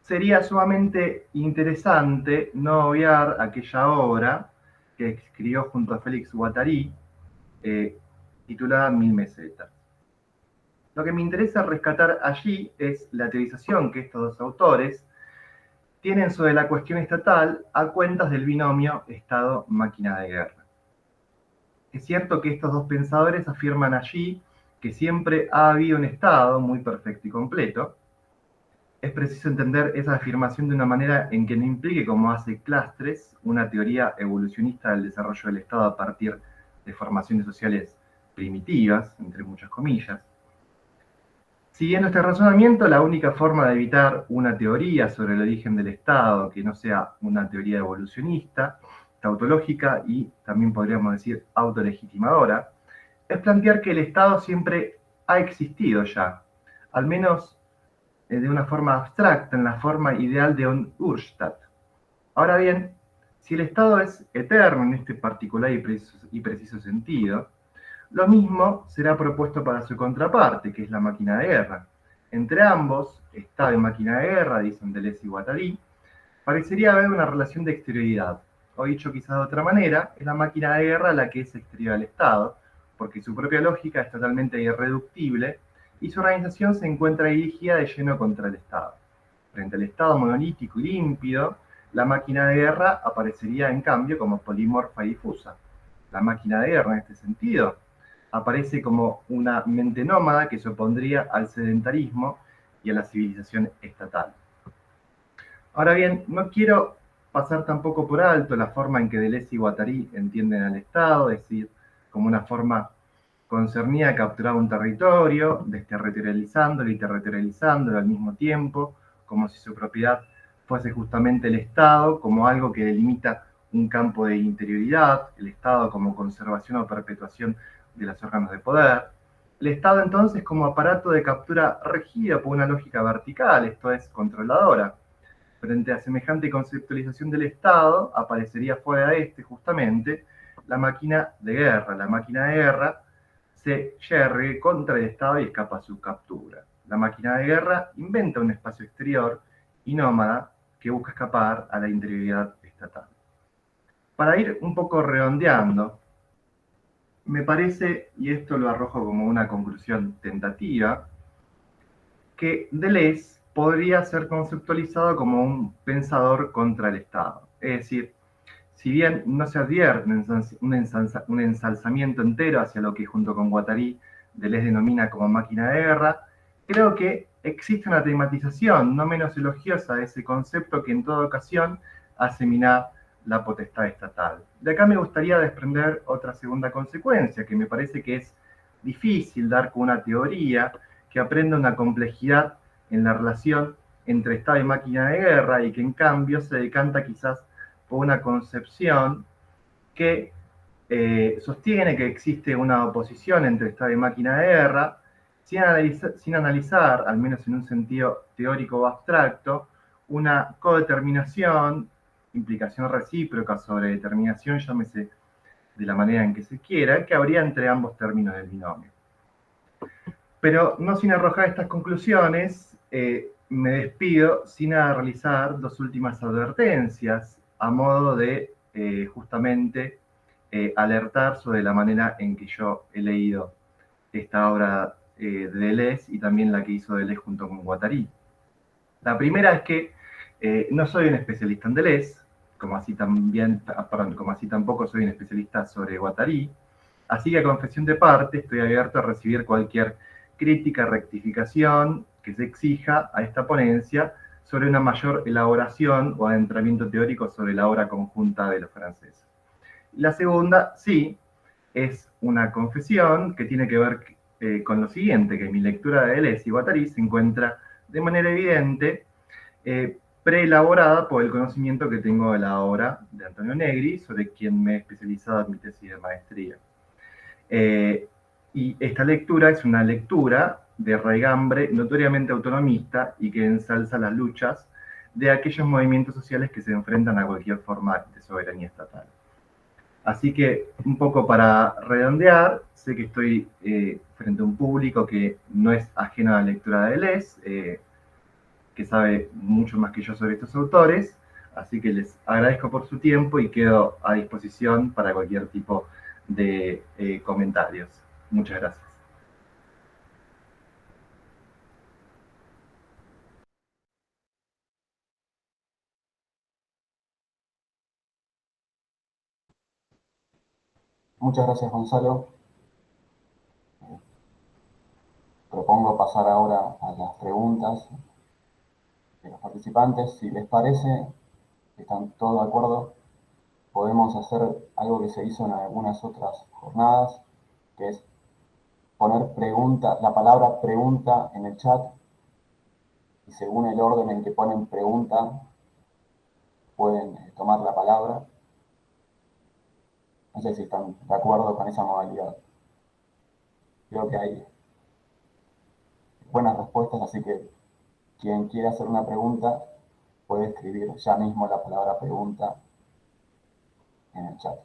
sería sumamente interesante no obviar aquella obra que escribió junto a Félix Guattari, titulada Mil Mesetas. Lo que me interesa rescatar allí es la teorización que estos dos autores tienen sobre la cuestión estatal a cuentas del binomio Estado-máquina de guerra. Es cierto que estos dos pensadores afirman allí que siempre ha habido un Estado muy perfecto y completo. Es preciso entender esa afirmación de una manera en que no implique, como hace Clastres, una teoría evolucionista del desarrollo del Estado a partir de formaciones sociales primitivas, entre muchas comillas. Siguiendo este razonamiento, la única forma de evitar una teoría sobre el origen del Estado que no sea una teoría evolucionista, tautológica y también podríamos decir autolegitimadora, es plantear que el Estado siempre ha existido ya, al menos de una forma abstracta, en la forma ideal de un Urstadt. Ahora bien, si el Estado es eterno en este particular y preciso sentido, lo mismo será propuesto para su contraparte, que es la máquina de guerra. Entre ambos, Estado y máquina de guerra, dicen Deleuze y Guattari, parecería haber una relación de exterioridad. O dicho quizás de otra manera, es la máquina de guerra la que es exterior al Estado, porque su propia lógica es totalmente irreductible y su organización se encuentra dirigida de lleno contra el Estado. Frente al Estado monolítico y límpido, la máquina de guerra aparecería en cambio como polimorfa y difusa. La máquina de guerra, en este sentido, aparece como una mente nómada que se opondría al sedentarismo y a la civilización estatal. Ahora bien, no quiero pasar tampoco por alto la forma en que Deleuze y Guattari entienden al Estado, es decir, como una forma concernida a capturar un territorio, desterritorializándolo y territorializándolo al mismo tiempo, como si su propiedad fuese justamente el Estado, como algo que delimita un campo de interioridad, el Estado como conservación o perpetuación de los órganos de poder. El Estado entonces como aparato de captura regido por una lógica vertical, esto es, controladora. Frente a semejante conceptualización del Estado, aparecería fuera de este justamente la máquina de guerra. La máquina de guerra se yergue contra el Estado y escapa a su captura. La máquina de guerra inventa un espacio exterior y nómada que busca escapar a la interioridad estatal. Para ir un poco redondeando, me parece, y esto lo arrojo como una conclusión tentativa, que Deleuze podría ser conceptualizado como un pensador contra el Estado. Es decir, si bien no se advierte un ensalzamiento entero hacia lo que junto con Guattari Deleuze denomina como máquina de guerra, creo que existe una tematización no menos elogiosa de ese concepto que en toda ocasión hace minar la potestad estatal. De acá me gustaría desprender otra segunda consecuencia, que me parece que es difícil dar con una teoría que aprenda una complejidad en la relación entre Estado y máquina de guerra y que en cambio se decanta quizás por una concepción que sostiene que existe una oposición entre Estado y máquina de guerra, sin analizar, al menos en un sentido teórico o abstracto, una codeterminación, implicación recíproca sobre determinación, llámese de la manera en que se quiera, que habría entre ambos términos del binomio. Pero no sin arrojar estas conclusiones, me despido sin realizar dos últimas advertencias a modo de justamente alertar sobre la manera en que yo he leído esta obra de Deleuze y también la que hizo Deleuze junto con Guattari. La primera es que no soy un especialista en Deleuze, como así tampoco soy un especialista sobre Guattari, así que a confesión de parte estoy abierto a recibir cualquier crítica, rectificación que se exija a esta ponencia sobre una mayor elaboración o adentramiento teórico sobre la obra conjunta de los franceses. La segunda, sí, es una confesión que tiene que ver con lo siguiente, que mi lectura de Deleuze y Guattari se encuentra de manera evidente preelaborada por el conocimiento que tengo de la obra de Antonio Negri, sobre quien me he especializado en mi tesis de maestría. Y esta lectura es una lectura de raigambre notoriamente autonomista y que ensalza las luchas de aquellos movimientos sociales que se enfrentan a cualquier forma de soberanía estatal. Así que, un poco para redondear, sé que estoy frente a un público que no es ajeno a la lectura de Deleuze, que sabe mucho más que yo sobre estos autores, así que les agradezco por su tiempo y quedo a disposición para cualquier tipo de comentarios. Muchas gracias. Muchas gracias, Gonzalo. Propongo pasar ahora a las preguntas de los participantes. Si les parece, están todos de acuerdo, podemos hacer algo que se hizo en algunas otras jornadas, que es poner la palabra pregunta en el chat, y según el orden en que ponen pregunta, pueden tomar la palabra. No sé si están de acuerdo con esa modalidad. Creo que hay buenas respuestas, así que quien quiera hacer una pregunta puede escribir ya mismo la palabra pregunta en el chat.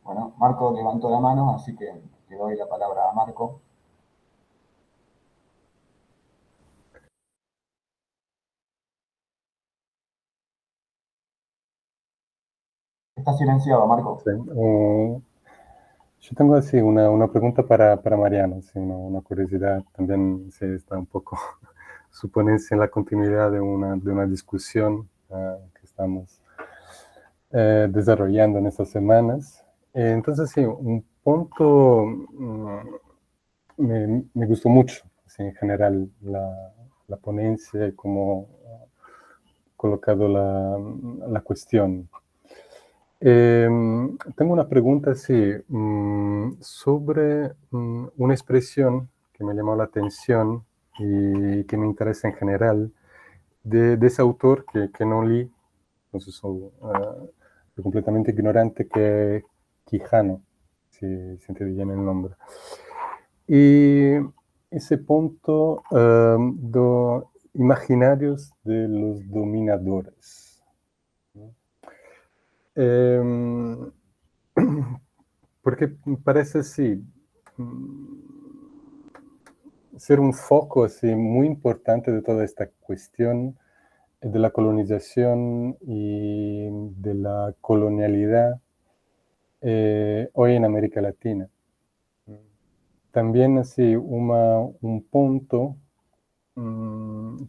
Bueno, Marco levantó la mano, así que le doy la palabra a Marco. Está silenciado, Marco. Sí, yo tengo así una pregunta para Mariano, sí, una curiosidad. También sí, está un poco su ponencia en la continuidad de una discusión que estamos desarrollando en estas semanas. Entonces, sí, un punto me gustó mucho, así, en general, la ponencia y cómo colocado la cuestión. Tengo una pregunta, sí, sobre una expresión que me llamó la atención y que me interesa en general, de ese autor que no leí, entonces soy completamente ignorante, que es Quijano, si entiende bien el nombre. Y ese punto de imaginarios de los dominadores. Porque parece así ser un foco así muy importante de toda esta cuestión de la colonización y de la colonialidad hoy en América Latina. También así un punto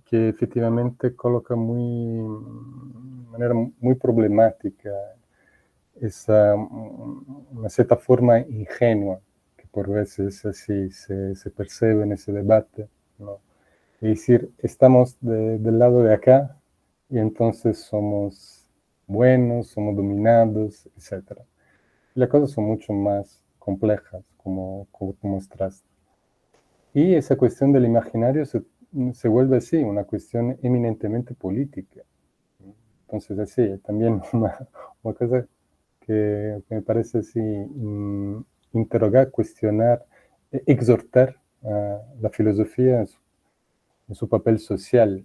que efectivamente coloca de manera muy problemática una cierta forma ingenua que por veces así se percibe en ese debate, ¿no? Es decir, estamos del lado de acá y entonces somos buenos, somos dominados, etc. Y las cosas son mucho más complejas, como tú mostraste. Y esa cuestión del imaginario se vuelve así, una cuestión eminentemente política. Entonces, así, también una cosa que me parece así, interrogar, cuestionar, exhortar a la filosofía en su papel social,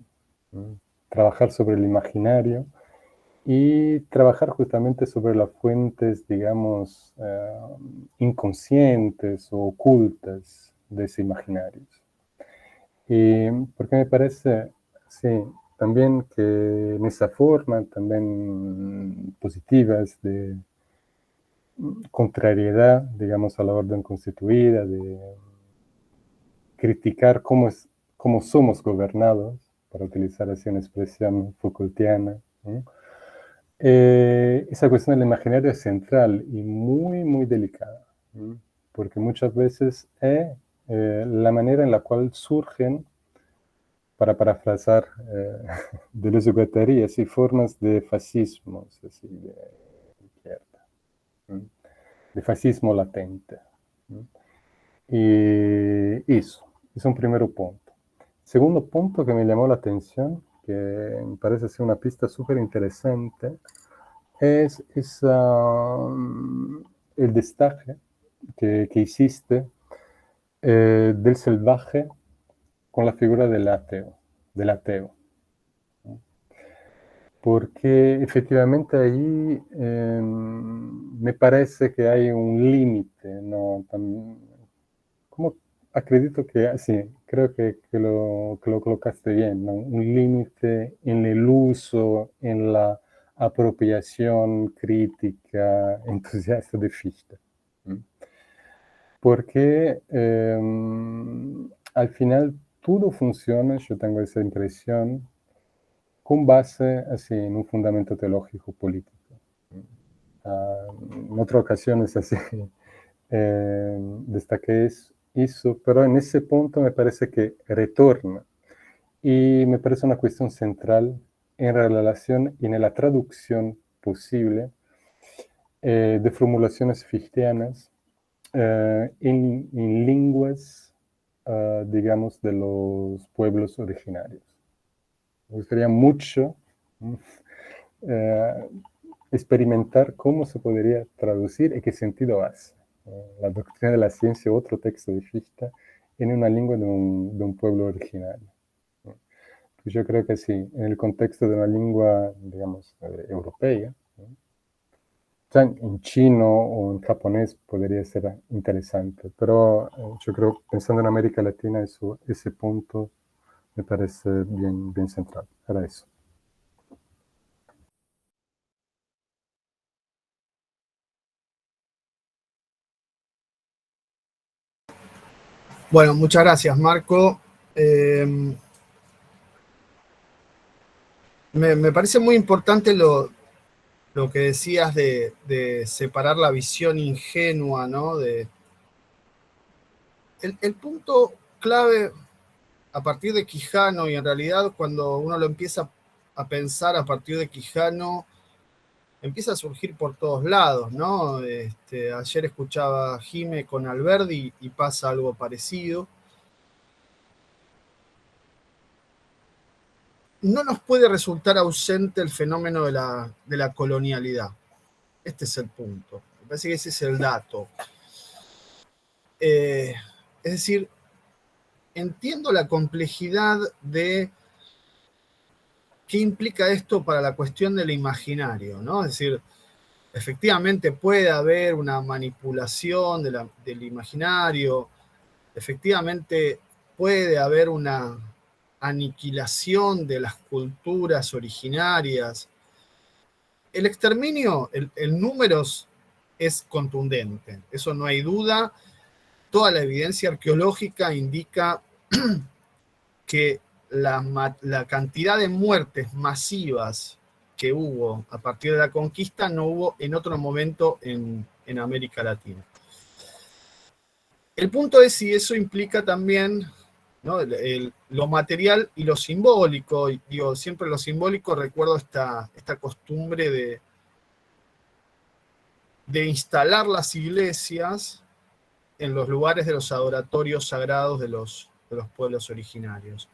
trabajar sobre el imaginario y trabajar justamente sobre las fuentes, digamos, inconscientes o ocultas de ese imaginario. Y porque me parece, sí, también que en esa forma, también positivas de contrariedad, digamos, a la orden constituida, de criticar cómo somos gobernados, para utilizar así una expresión Foucaultiana, ¿no? Esa cuestión del imaginario es central y muy, muy delicada, ¿no? Porque muchas veces es la manera en la cual surgen, para parafrasar Deleuze y Guattari, así formas de fascismos, así de izquierda, ¿no? De fascismo latente, ¿no? Y eso es un primer punto. Segundo punto que me llamó la atención, que me parece ser una pista súper interesante, es el destaque que hiciste del salvaje con la figura del ateo. ¿No? Porque efectivamente ahí me parece que hay un límite, ¿no? Como acredito que sí, creo que lo colocaste bien, ¿no? Un límite en el uso, en la apropiación crítica, entusiasta de Fichte. ¿Mm? Porque al final todo funciona, yo tengo esa impresión, con base así en un fundamento teológico político. En otras ocasiones así destaqué eso, pero en ese punto me parece que retorna y me parece una cuestión central en la relación y en la traducción posible de formulaciones fichteanas en lenguas, digamos, de los pueblos originarios. Me gustaría mucho experimentar cómo se podría traducir y qué sentido hace la doctrina de la ciencia, otro texto de Fichte, en una lengua de un pueblo originario. Pues yo creo que sí, en el contexto de una lengua, digamos, europea, ¿no? O sea, en chino o en japonés podría ser interesante, pero yo creo, pensando en América Latina, ese punto me parece bien, bien central. Era eso. Bueno, muchas gracias, Marco. Me parece muy importante lo que decías de separar la visión ingenua, ¿no? El punto clave a partir de Quijano, y en realidad cuando uno lo empieza a pensar a partir de Quijano, empieza a surgir por todos lados, ¿no? Ayer escuchaba a Jime con Alberdi y pasa algo parecido. No nos puede resultar ausente el fenómeno de la colonialidad. Este es el punto. Me parece que ese es el dato. Es decir, entiendo la complejidad de qué implica esto para la cuestión del imaginario, ¿no? Es decir, efectivamente puede haber una manipulación del imaginario, efectivamente puede haber una aniquilación de las culturas originarias. El exterminio, el números es contundente, eso no hay duda. Toda la evidencia arqueológica indica que la cantidad de muertes masivas que hubo a partir de la conquista no hubo en otro momento en América Latina. El punto es si eso implica también, ¿no? Lo material y lo simbólico. Y digo, siempre lo simbólico, recuerdo esta costumbre de instalar las iglesias en los lugares de los adoratorios sagrados de los pueblos originarios.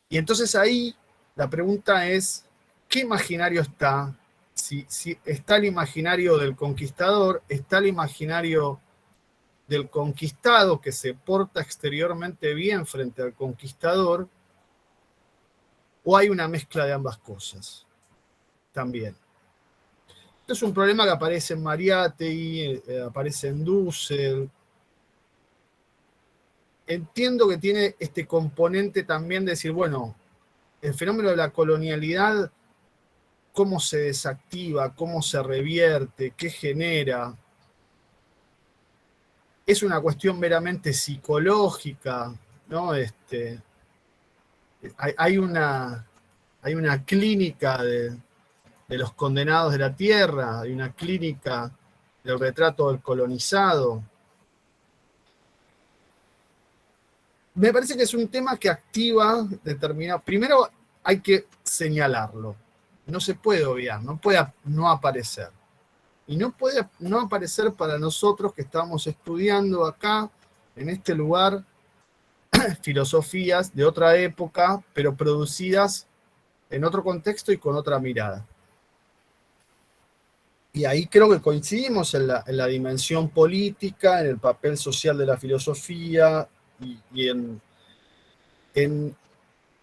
Y entonces ahí la pregunta es, ¿qué imaginario está? Si está el imaginario del conquistador, está el imaginario del conquistado que se porta exteriormente bien frente al conquistador, o hay una mezcla de ambas cosas. también. Esto es un problema que aparece en Mariátegui, aparece en Dussel. Entiendo que tiene este componente también de decir, bueno, el fenómeno de la colonialidad, cómo se desactiva, cómo se revierte, qué genera. Es una cuestión meramente psicológica, ¿no? Hay una clínica de los condenados de la tierra, hay una clínica del retrato del colonizado. Me parece que es un tema que activa determinado. Primero hay que señalarlo. No se puede obviar, no puede no aparecer. Y no puede no aparecer para nosotros que estamos estudiando acá, en este lugar, filosofías de otra época, pero producidas en otro contexto y con otra mirada. Y ahí creo que coincidimos en la dimensión política, en el papel social de la filosofía y en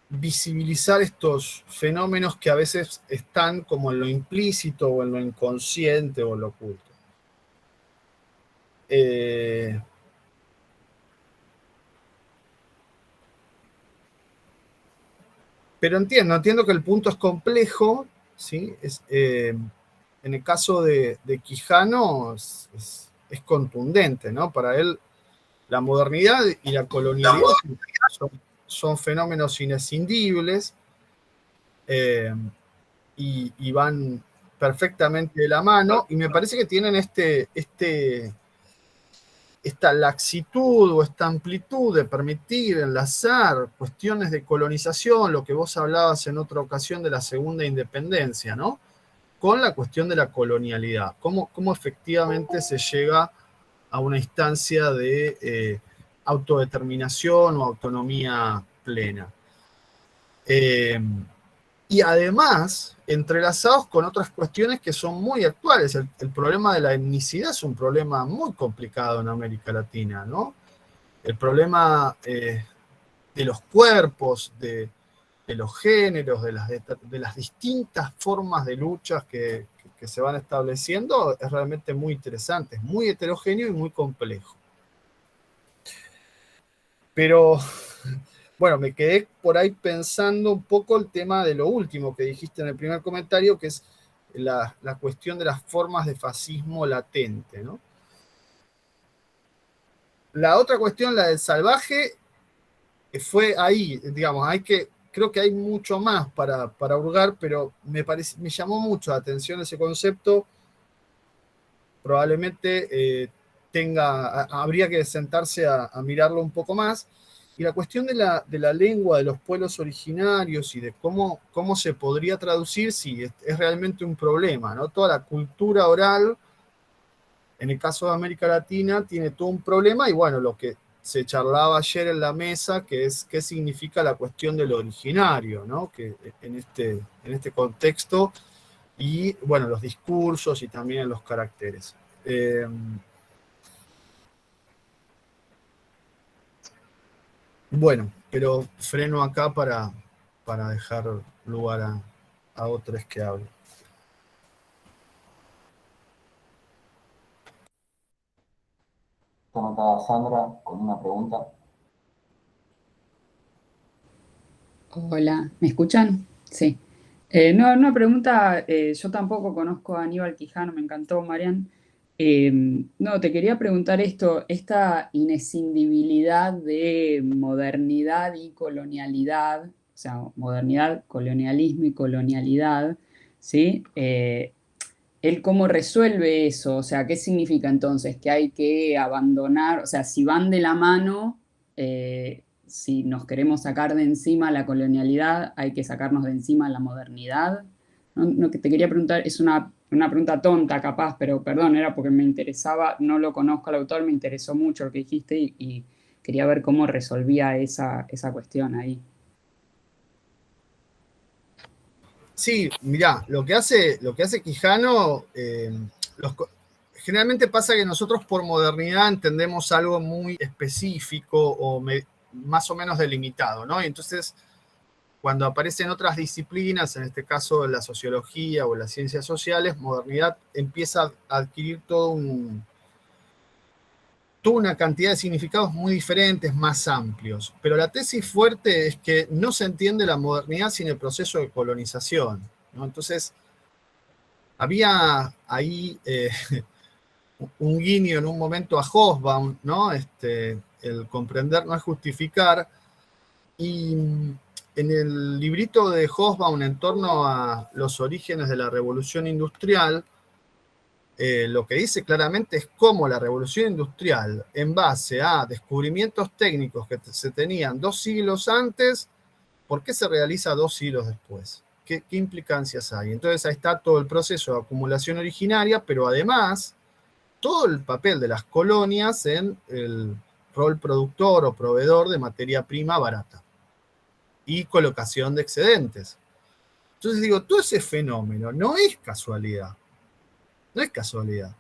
visibilizar estos fenómenos que a veces están como en lo implícito o en lo inconsciente o en lo oculto. Pero entiendo que el punto es complejo, ¿sí? En el caso de Quijano es contundente, ¿no? Para él la modernidad y la colonialidad son fenómenos inescindibles y van perfectamente de la mano, y me parece que tienen esta laxitud o esta amplitud de permitir enlazar cuestiones de colonización, lo que vos hablabas en otra ocasión de la segunda independencia, ¿no? Con la cuestión de la colonialidad, cómo efectivamente se llega a una instancia de autodeterminación o autonomía plena. Y además, entrelazados con otras cuestiones que son muy actuales. El problema de la etnicidad es un problema muy complicado en América Latina, ¿no? El problema de los cuerpos, de los géneros, de las distintas formas de luchas que se van estableciendo es realmente muy interesante, es muy heterogéneo y muy complejo. Pero, bueno, me quedé por ahí pensando un poco el tema de lo último que dijiste en el primer comentario, que es la cuestión de las formas de fascismo latente, ¿no? La otra cuestión, la del salvaje, fue ahí, digamos, creo que hay mucho más para hurgar, pero me llamó mucho la atención ese concepto. Probablemente habría que sentarse a mirarlo un poco más. Y la cuestión de la lengua de los pueblos originarios y de cómo se podría traducir, sí, es realmente un problema, ¿no? Toda la cultura oral, en el caso de América Latina, tiene todo un problema, y bueno, lo que se charlaba ayer en la mesa, que es qué significa la cuestión del originario, ¿no? Que en este contexto, y bueno, los discursos y también los caracteres. Bueno, pero freno acá para dejar lugar a otros que hablen. Está anotada Sandra con una pregunta. Hola, ¿me escuchan? Sí. No, una pregunta, yo tampoco conozco a Aníbal Quijano, me encantó, Marian. No, te quería preguntar esto, esta inescindibilidad de modernidad y colonialidad, o sea, modernidad, colonialismo y colonialidad, ¿sí? ¿Él cómo resuelve eso? O sea, ¿qué significa entonces? Que hay que abandonar, o sea, si van de la mano, si nos queremos sacar de encima la colonialidad, hay que sacarnos de encima la modernidad. No, que te quería preguntar, es una pregunta tonta capaz, pero perdón, era porque me interesaba, no lo conozco al autor, me interesó mucho lo que dijiste y quería ver cómo resolvía esa cuestión ahí. Sí, mirá, lo que hace Quijano, generalmente pasa que nosotros por modernidad entendemos algo muy específico o más o menos delimitado, ¿no? Y entonces cuando aparecen otras disciplinas, en este caso la sociología o las ciencias sociales, modernidad empieza a adquirir toda una cantidad de significados muy diferentes, más amplios. Pero la tesis fuerte es que no se entiende la modernidad sin el proceso de colonización, ¿no? Entonces, había ahí un guiño en un momento a Hobsbawm, ¿no? El comprender no es justificar. Y en el librito de Hobsbawm en torno a los orígenes de la revolución industrial, lo que dice claramente es cómo la revolución industrial, en base a descubrimientos técnicos que se tenían 2 siglos antes, ¿por qué se realiza 2 siglos después? ¿Qué implicancias hay? Entonces ahí está todo el proceso de acumulación originaria, pero además todo el papel de las colonias en el rol productor o proveedor de materia prima barata y colocación de excedentes. Entonces digo, todo ese fenómeno no es casualidad. No es casualidad.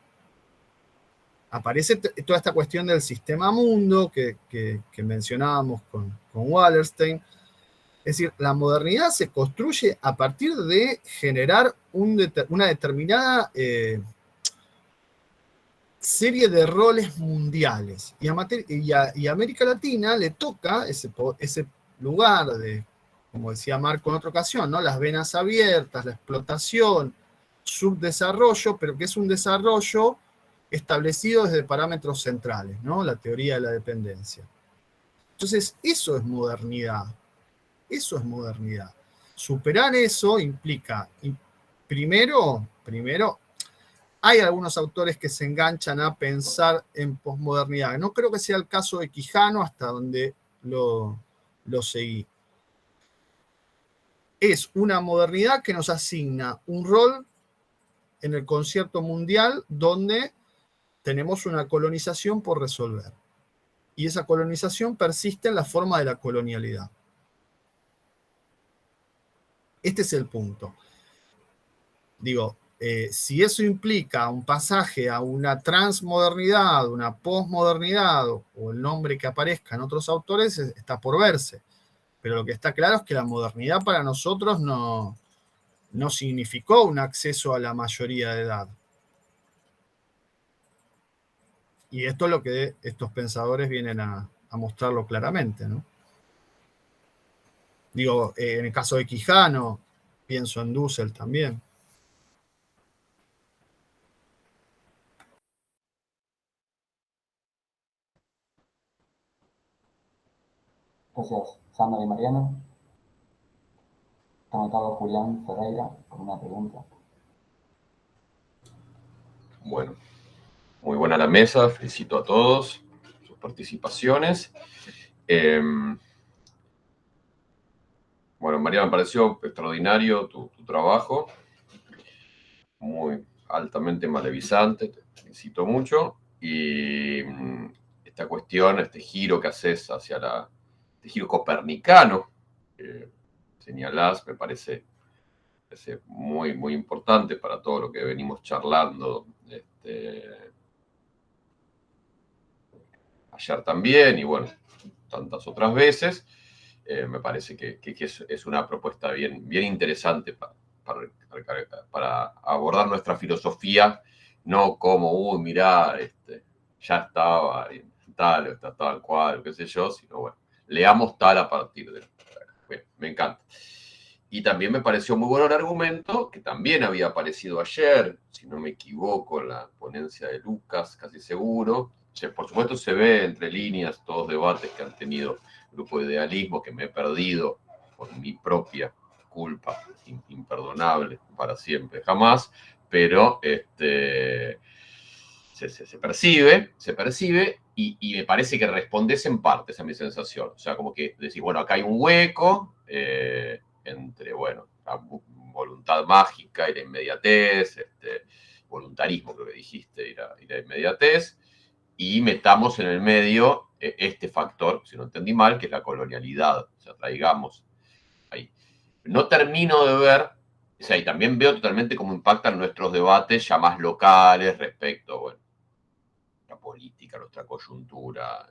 Aparece toda esta cuestión del sistema mundo que mencionábamos con Wallerstein. Es decir, la modernidad se construye a partir de generar una determinada serie de roles mundiales. Y a América Latina le toca ese lugar de, como decía Marco en otra ocasión, ¿no? Las venas abiertas, la explotación, subdesarrollo, pero que es un desarrollo establecido desde parámetros centrales, ¿no? La teoría de la dependencia. Entonces, eso es modernidad. Eso es modernidad. Superar eso implica, primero, hay algunos autores que se enganchan a pensar en posmodernidad. No creo que sea el caso de Quijano, hasta donde lo seguí. Es una modernidad que nos asigna un rol en el concierto mundial donde tenemos una colonización por resolver. Y esa colonización persiste en la forma de la colonialidad. Este es el punto. Digo, si eso implica un pasaje a una transmodernidad, una posmodernidad, o el nombre que aparezca en otros autores, está por verse. Pero lo que está claro es que la modernidad para nosotros no significó un acceso a la mayoría de edad. Y esto es lo que estos pensadores vienen a mostrarlo claramente, ¿no? Digo, en el caso de Quijano, pienso en Dussel también. Gracias, Sandra y Mariano. Está anotado Julián Ferreira con una pregunta. Bueno, muy buena la mesa, felicito a todos sus participaciones. Bueno, María, me pareció extraordinario tu trabajo, muy altamente malevizante, te felicito mucho. Y esta cuestión, este giro que haces hacia este giro copernicano que señalás, me parece muy, muy importante para todo lo que venimos charlando ayer también, y bueno, tantas otras veces. Me parece que es una propuesta bien interesante para abordar nuestra filosofía, no como, mirá, ya estaba tal, está tal cual, qué sé yo, sino bueno, leamos tal a partir de... Bueno, me encanta. Y también me pareció muy bueno el argumento, que también había aparecido ayer, si no me equivoco, en la ponencia de Lucas, casi seguro. Por supuesto se ve entre líneas todos debates que han tenido grupo de idealismo, que me he perdido por mi propia culpa, imperdonable para siempre, jamás, pero se percibe y me parece que respondes en parte, esa es mi sensación. O sea, como que decís, bueno, acá hay un hueco entre, bueno, la voluntad mágica y la inmediatez, voluntarismo, creo que dijiste, y la inmediatez, y metamos en el medio este factor, si no entendí mal, que es la colonialidad. O sea, traigamos ahí. No termino de ver, o sea, y también veo totalmente cómo impactan nuestros debates ya más locales respecto, bueno, la política, nuestra coyuntura,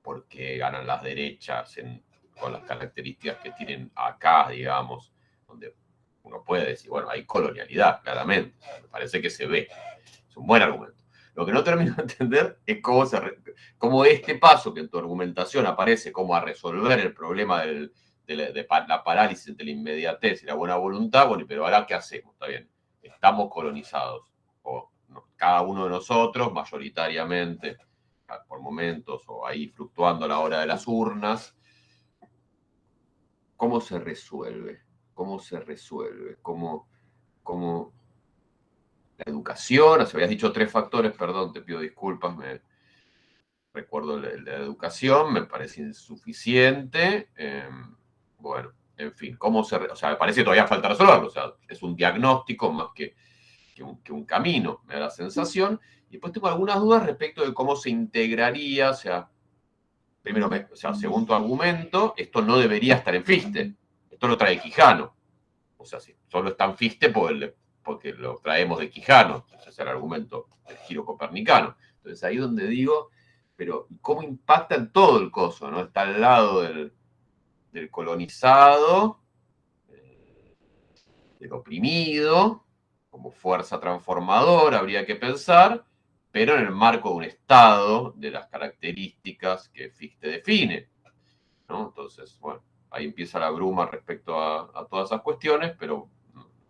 por qué ganan las derechas en con las características que tienen acá, digamos, donde uno puede decir, bueno, hay colonialidad, claramente, me parece que se ve, es un buen argumento. Lo que no termino de entender es cómo este paso que en tu argumentación aparece como a resolver el problema de la parálisis entre la inmediatez y la buena voluntad, bueno, pero ahora ¿qué hacemos? Está bien, estamos colonizados, o no, cada uno de nosotros, mayoritariamente, por momentos, o ahí fluctuando a la hora de las urnas. ¿Cómo se resuelve? ¿Cómo se resuelve? ¿Cómo la educación? O sea, habías dicho 3 factores, perdón, te pido disculpas, recuerdo la educación, me parece insuficiente. Bueno, en fin, o sea, me parece que todavía falta resolverlo. O sea, es un diagnóstico más que un camino, me da la sensación. Y después tengo algunas dudas respecto de cómo se integraría, o sea, primero, o sea, según tu argumento, esto no debería estar en FISTE. Esto lo trae Quijano. O sea, si solo está en FISTE porque lo traemos de Quijano. Ese es el argumento del giro copernicano. Entonces, ahí donde digo, pero ¿cómo impacta en todo el coso? ¿No? Está al lado del colonizado, del oprimido, como fuerza transformadora, habría que pensar, pero en el marco de un Estado, de las características que FISTE define, ¿no? Entonces, bueno, ahí empieza la bruma respecto a todas esas cuestiones, pero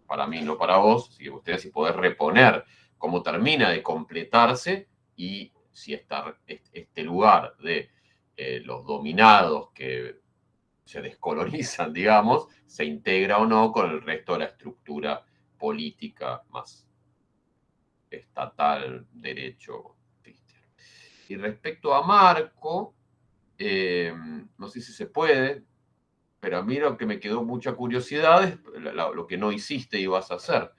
para mí, no para vos, si ustedes si podés reponer cómo termina de completarse y si este lugar de los dominados que se descolonizan, digamos, se integra o no con el resto de la estructura política más estatal, derecho. Y respecto a Marco, no sé si se puede, pero a mí lo que me quedó mucha curiosidad es lo que no hiciste y vas a hacer.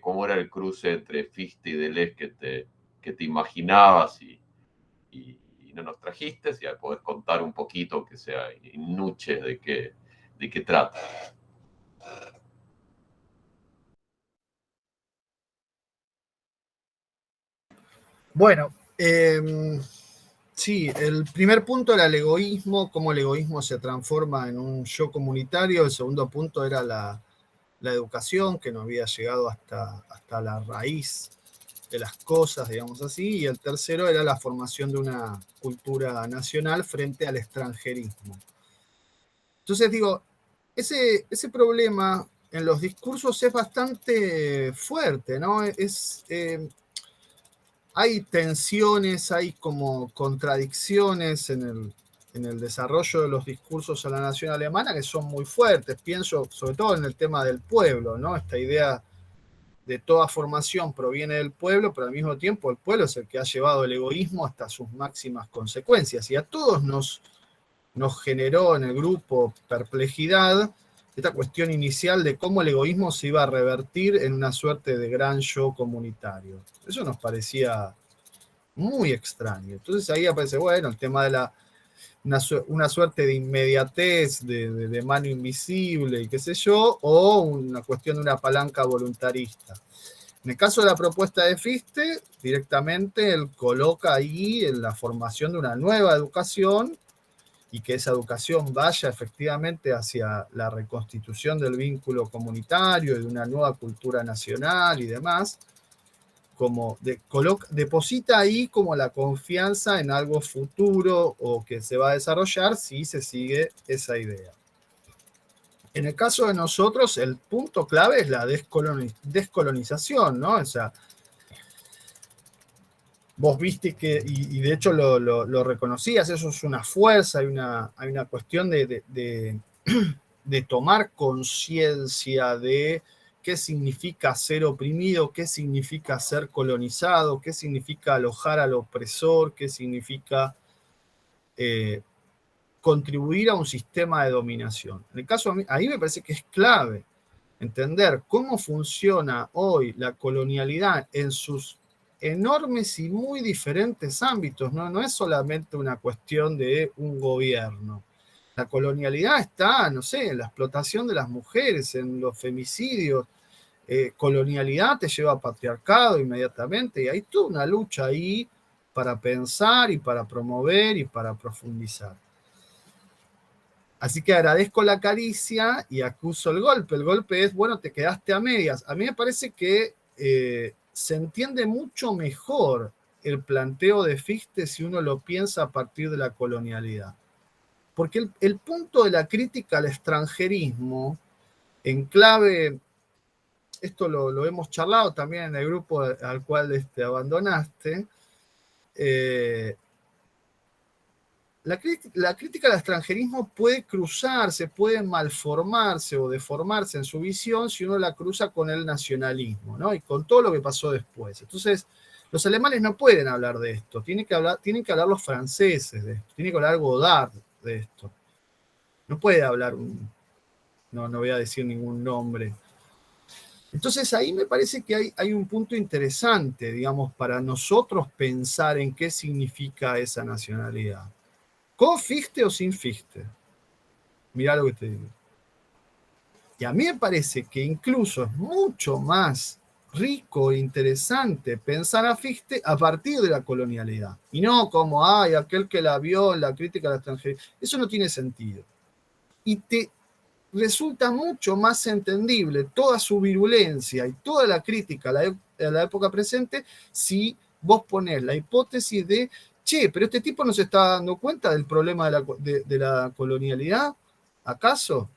¿Cómo era el cruce entre FISTE y Deleuze que te imaginabas y no nos trajiste? Si podés contar un poquito, que sea nuche de qué trata. Bueno, sí, el primer punto era el egoísmo, cómo el egoísmo se transforma en un yo comunitario. El segundo punto era la educación, que no había llegado hasta la raíz de las cosas, digamos así. Y el tercero era la formación de una cultura nacional frente al extranjerismo. Entonces digo, ese problema en los discursos es bastante fuerte, ¿no? Hay tensiones, hay como contradicciones en el desarrollo de los discursos a la nación alemana que son muy fuertes. Pienso sobre todo en el tema del pueblo, ¿no? Esta idea de toda formación proviene del pueblo, pero al mismo tiempo el pueblo es el que ha llevado el egoísmo hasta sus máximas consecuencias. Y a todos nos generó en el grupo perplejidad esta cuestión inicial de cómo el egoísmo se iba a revertir en una suerte de gran yo comunitario. Eso nos parecía muy extraño. Entonces ahí aparece, bueno, el tema de una suerte de inmediatez, de mano invisible y qué sé yo, o una cuestión de una palanca voluntarista. En el caso de la propuesta de FISTE, directamente él coloca ahí en la formación de una nueva educación y que esa educación vaya efectivamente hacia la reconstitución del vínculo comunitario y de una nueva cultura nacional y demás, como deposita ahí como la confianza en algo futuro o que se va a desarrollar si se sigue esa idea. En el caso de nosotros, el punto clave es la descolonización, ¿no? O sea, vos viste que, y de hecho lo reconocías, eso es una fuerza, hay una cuestión de tomar conciencia de qué significa ser oprimido, qué significa ser colonizado, qué significa alojar al opresor, qué significa contribuir a un sistema de dominación. En el caso, ahí me parece que es clave entender cómo funciona hoy la colonialidad en sus enormes y muy diferentes ámbitos, ¿no? No es solamente una cuestión de un gobierno. La colonialidad está, no sé, en la explotación de las mujeres, en los femicidios. Colonialidad te lleva a patriarcado inmediatamente y hay toda una lucha ahí para pensar y para promover y para profundizar. Así que agradezco la caricia y acuso el golpe. El golpe es, bueno, te quedaste a medias. A mí me parece que se entiende mucho mejor el planteo de Fichte si uno lo piensa a partir de la colonialidad. Porque el punto de la crítica al extranjerismo, en clave, esto lo hemos charlado también en el grupo al cual abandonaste, la crítica al extranjerismo puede cruzarse, puede malformarse o deformarse en su visión si uno la cruza con el nacionalismo, ¿no? Y con todo lo que pasó después. Entonces, los alemanes no pueden hablar de esto, tienen que hablar los franceses de esto, tiene que hablar Godard de esto. No puede hablar no voy a decir ningún nombre. Entonces ahí me parece que hay un punto interesante, digamos, para nosotros pensar en qué significa esa nacionalidad. ¿Con Fichte o sin Fichte? Mirá lo que te digo. Y a mí me parece que incluso es mucho más rico e interesante pensar a Fichte a partir de la colonialidad. Y no como, aquel que la vio, la crítica al extranjero. Eso no tiene sentido. Y te resulta mucho más entendible toda su virulencia y toda la crítica a la época presente si vos ponés la hipótesis de, pero este tipo no se está dando cuenta del problema de la colonialidad, ¿acaso?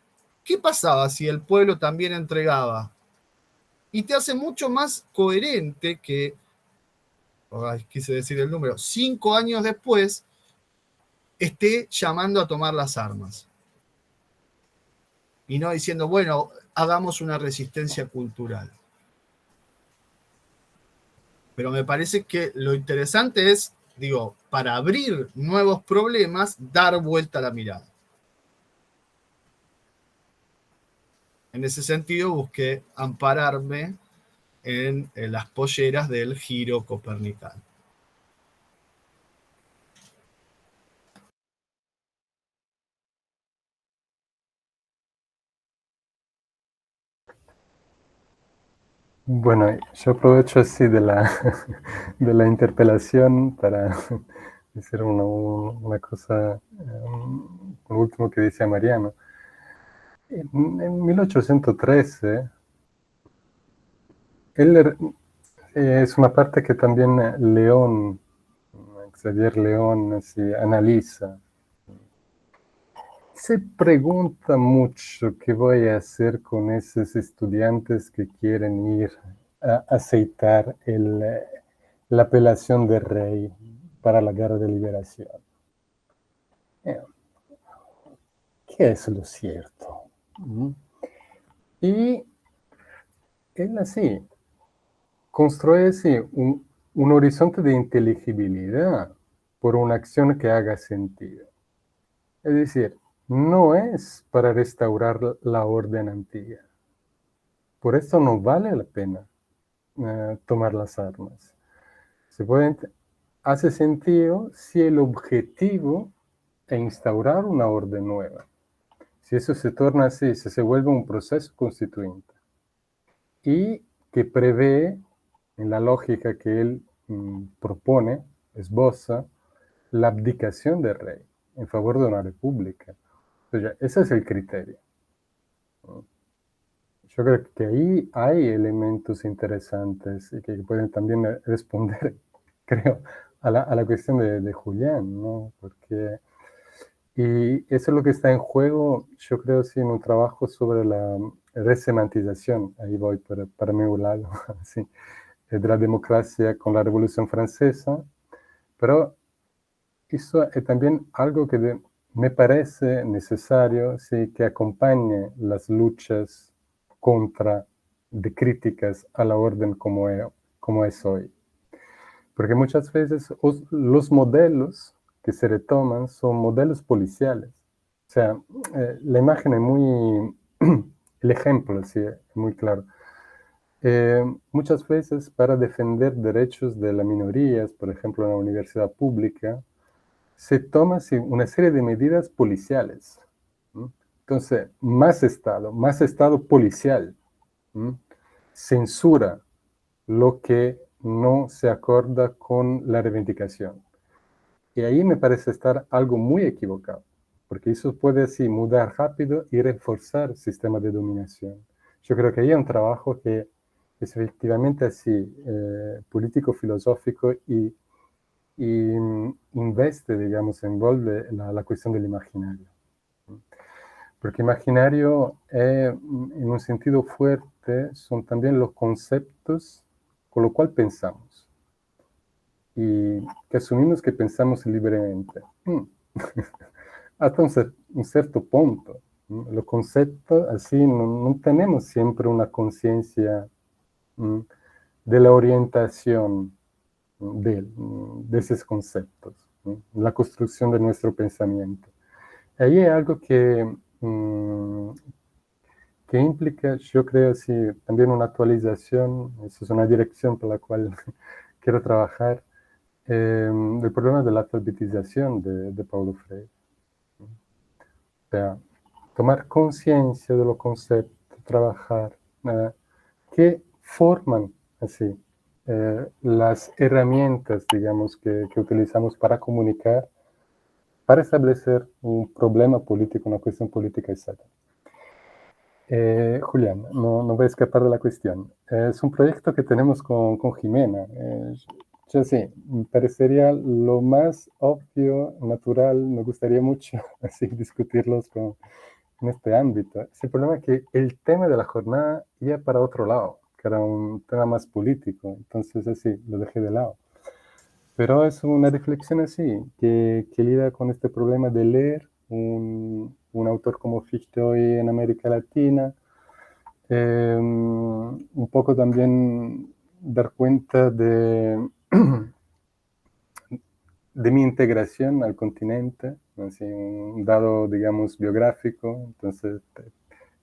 ¿Qué pasaba si el pueblo también entregaba? Y te hace mucho más coherente que, quise decir el número, 5 años después, esté llamando a tomar las armas. Y no diciendo, bueno, hagamos una resistencia cultural. Pero me parece que lo interesante es, para abrir nuevos problemas, dar vuelta a la mirada. En ese sentido, busqué ampararme en las polleras del giro copernicano. Bueno, yo aprovecho así de de la interpelación para decir una cosa, lo último que decía Mariano. En 1813, es una parte que también Xavier León, así, analiza. Se pregunta mucho qué voy a hacer con esos estudiantes que quieren ir a aceitar la apelación del rey para la guerra de liberación. ¿Qué es lo cierto? Y él así construye así un horizonte de inteligibilidad por una acción que haga sentido. Es decir, no es para restaurar la orden antigua. Por eso no vale la pena tomar las armas. Hace sentido si el objetivo es instaurar una orden nueva. Si eso se torna así, si se vuelve un proceso constituyente y que prevé, en la lógica que él propone, esboza, la abdicación del rey en favor de una república. Entonces, ese es el criterio. Yo creo que ahí hay elementos interesantes y que pueden también responder, creo, a la cuestión de Julián, ¿no? Y eso es lo que está en juego, yo creo, sí, en un trabajo sobre la resemantización, ahí voy para mi lado, sí, de la democracia con la Revolución Francesa, pero eso es también algo que me parece necesario, sí, que acompañe las luchas de críticas a la orden como es hoy. Porque muchas veces los modelos que se retoman son modelos policiales. O sea, la imagen es muy, el ejemplo, sí, es muy claro. Muchas veces para defender derechos de las minorías, por ejemplo en la universidad pública, se toma una serie de medidas policiales. Entonces, más Estado policial, censura lo que no se acorda con la reivindicación. Y ahí me parece estar algo muy equivocado, porque eso puede así mudar rápido y reforzar el sistema de dominación. Yo creo que ahí hay un trabajo que es efectivamente así, político-filosófico y investe, digamos, envuelve la cuestión del imaginario. Porque imaginario, en un sentido fuerte, son también los conceptos con los cuales pensamos. Y que asumimos que pensamos libremente. Hasta un cierto punto. Los conceptos, así, no tenemos siempre una conciencia de la orientación de esos conceptos, la construcción de nuestro pensamiento. Ahí hay algo que implica, yo creo, sí, también una actualización, esa es una dirección por la cual quiero trabajar, del problema de la alfabetización de Paulo Freire. O sea, tomar conciencia de los conceptos, trabajar, que forman así las herramientas, digamos, que utilizamos para comunicar, para establecer un problema político, una cuestión política exacta. Julián, no voy a escapar de la cuestión. Es un proyecto que tenemos con Jimena. Yo sí, me parecería lo más obvio, natural, me gustaría mucho así discutirlos en este ámbito. Es el problema que el tema de la jornada iba para otro lado, que era un tema más político, entonces así, lo dejé de lado. Pero es una reflexión así, que lidia con este problema de leer un autor como Fichte hoy en América Latina, un poco también dar cuenta de mi integración al continente, así, un dado, digamos, biográfico, entonces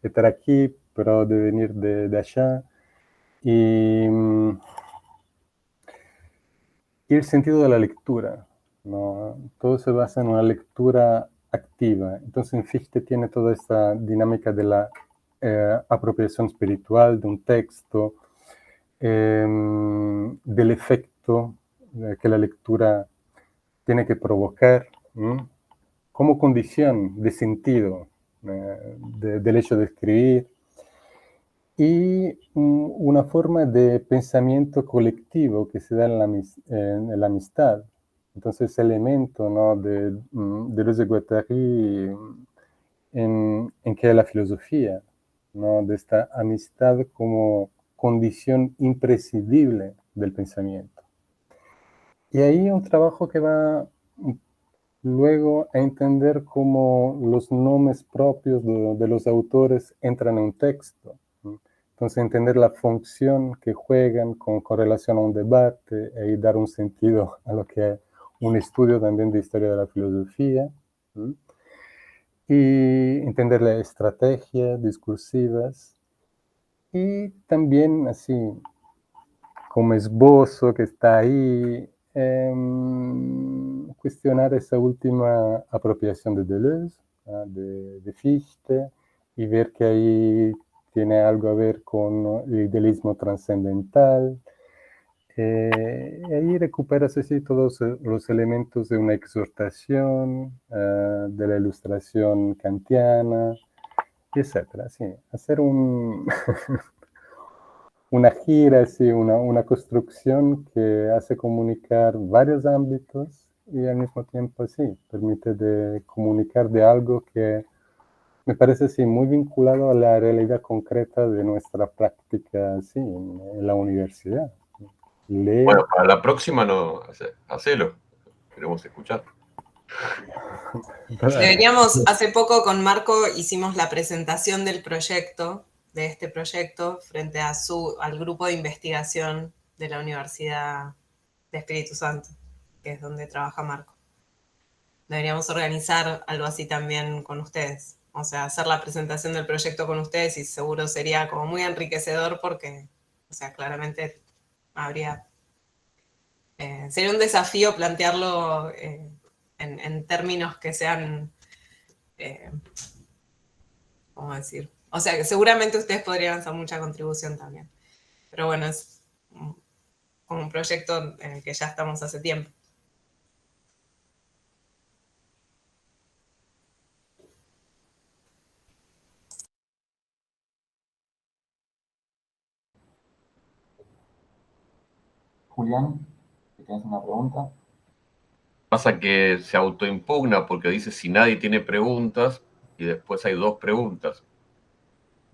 estar aquí, pero de venir de allá, y el sentido de la lectura, ¿no? Todo se basa en una lectura activa. Entonces, en Fichte tiene toda esta dinámica de la apropiación espiritual de un texto, del efecto que la lectura tiene que provocar, como condición de sentido del hecho de escribir, y una forma de pensamiento colectivo que se da en la amistad. Entonces, ese elemento, ¿no?, de Deleuze y Guattari en que es la filosofía, ¿no?, de esta amistad como condición imprescindible del pensamiento. Y ahí un trabajo que va luego a entender cómo los nombres propios de los autores entran en un texto. Entonces, entender la función que juegan con relación a un debate y dar un sentido a lo que es un estudio también de historia de la filosofía. Y entender las estrategias discursivas. Y también, así, como esbozo que está ahí, cuestionar esa última apropiación de Deleuze, de Fichte, y ver que ahí tiene algo a ver con el idealismo trascendental. Y ahí recuperas así todos los elementos de una exhortación, de la ilustración kantiana, etc. Sí, hacer una gira, así, una construcción que hace comunicar varios ámbitos y al mismo tiempo, sí, permite de comunicar de algo que me parece, sí, muy vinculado a la realidad concreta de nuestra práctica, sí, en la universidad. Leer. Bueno, para la próxima no, hacelo, queremos escuchar. Deberíamos, hace poco con Marco hicimos la presentación del proyecto, de este proyecto, frente a al grupo de investigación de la Universidad de Espíritu Santo, que es donde trabaja Marco. Deberíamos organizar algo así también con ustedes. O sea, hacer la presentación del proyecto con ustedes y seguro sería como muy enriquecedor porque, o sea, claramente habría... sería un desafío plantearlo en términos que sean... ¿cómo decir? O sea, que seguramente ustedes podrían hacer mucha contribución también. Pero bueno, es como un proyecto en el que ya estamos hace tiempo. Julián, ¿te quieres una pregunta? Pasa que se autoimpugna porque dice si nadie tiene preguntas y después hay 2 preguntas.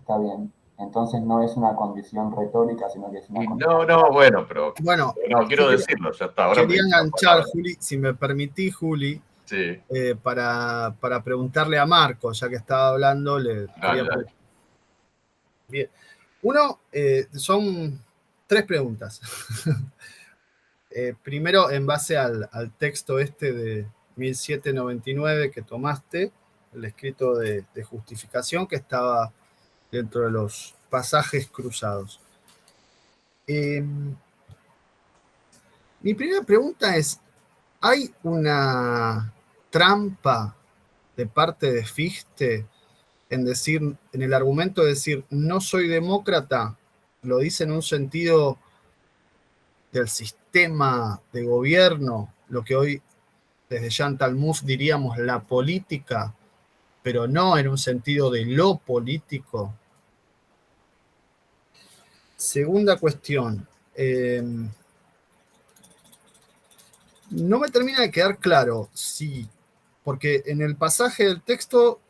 Está bien. Entonces no es una condición retórica, sino que es una Y condición. bueno, pero Bueno, no quiero yo decirlo, ya está. Ahora me quería dice la enganchar, palabra. Juli, si me permitís, Juli, Sí, para preguntarle a Marco, ya que estaba hablando, le quería dale. Bien. Uno, son 3 preguntas. Primero, en base al texto este de 1799 que tomaste, el escrito de justificación que estaba dentro de los pasajes cruzados. Mi primera pregunta es, ¿hay una trampa de parte de Fichte en decir, en el argumento de decir no soy demócrata? Lo dice en un sentido del sistema de gobierno, lo que hoy desde Jean Talmus diríamos la política, pero no en un sentido de lo político. Segunda cuestión, no me termina de quedar claro si, porque en el pasaje del texto,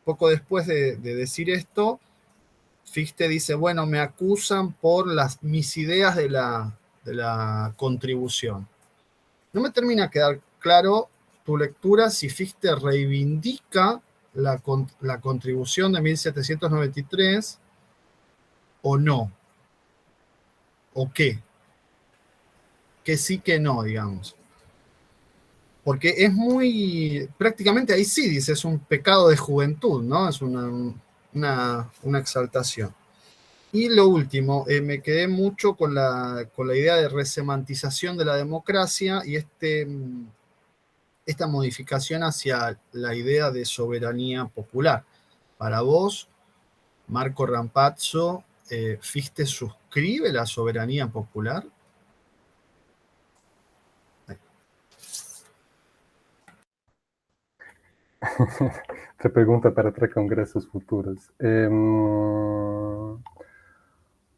poco después de decir esto, Fichte dice, bueno, me acusan por mis ideas de la contribución. No me termina de quedar claro tu lectura si Fichte reivindica la contribución de 1793 o no, o qué, que sí, que no, digamos. Porque es prácticamente ahí sí dice, es un pecado de juventud, ¿no? Es una exaltación. Y lo último, me quedé mucho con la idea de resemantización de la democracia y esta modificación hacia la idea de soberanía popular. Para vos, Marco Rampazzo, ¿Fichte suscribe la soberanía popular? Otra pregunta para 3 congresos futuros.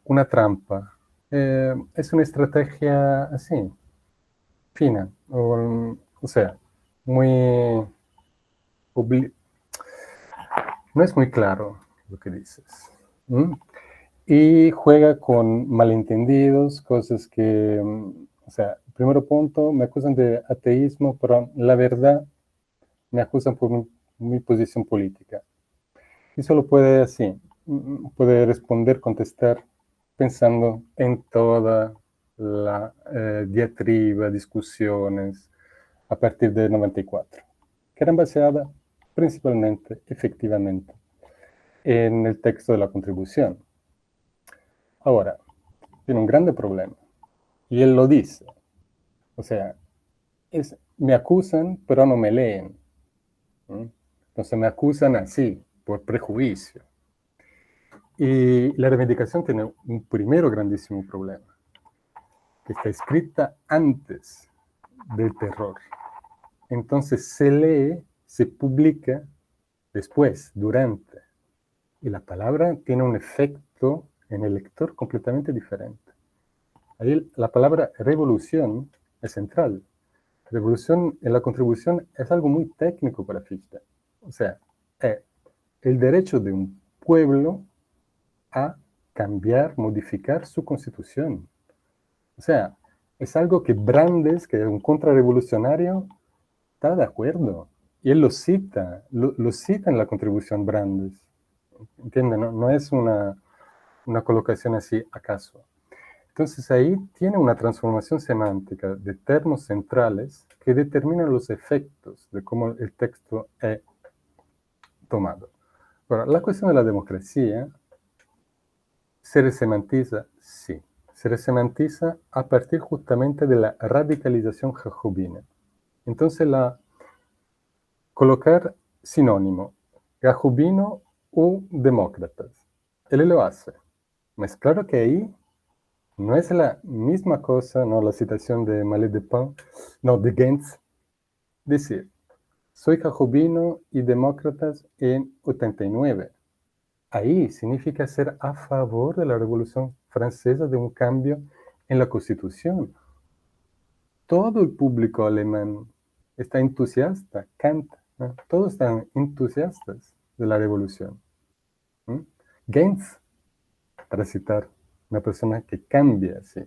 Una trampa. Es una estrategia así, fina, o sea, muy... No es muy claro lo que dices. ¿Mm? Y juega con malentendidos, cosas que, o sea, primero punto, me acusan de ateísmo, pero la verdad me acusan por mi posición política. Y solo puede así, puede responder, contestar, pensando en toda la diatriba, discusiones a partir de 94, que eran basadas principalmente, efectivamente, en el texto de la contribución. Ahora, tiene un grande problema, y él lo dice. O sea, me acusan, pero no me leen. Entonces me acusan así, por prejuicio. Y la reivindicación tiene un primero grandísimo problema, que está escrita antes del terror. Entonces se lee, se publica después, durante. Y la palabra tiene un efecto en el lector completamente diferente. Ahí la palabra revolución es central. Revolución en la contribución es algo muy técnico para Fichte. O sea, el derecho de un pueblo a cambiar, modificar su constitución. O sea, es algo que Brandes, que es un contrarrevolucionario, está de acuerdo. Y él lo cita en la contribución Brandes. ¿Entienden? No es una colocación así acaso. Entonces ahí tiene una transformación semántica de termos centrales que determinan los efectos de cómo el texto es tomado. Ahora, la cuestión de la democracia se resemantiza, sí. Se resemantiza a partir justamente de la radicalización jacobina. Entonces, colocar sinónimo, jacobino o demócratas. Él lo hace. Es claro que ahí no es la misma cosa, no la citación de Mallet de Pan, no, de Gentz, decir, soy jacobino y demócratas en 89. Ahí significa ser a favor de la Revolución Francesa, de un cambio en la Constitución. Todo el público alemán está entusiasta, canta, ¿no? Todos están entusiastas de la revolución. ¿Mm? Gentz, para citar una persona que cambia así.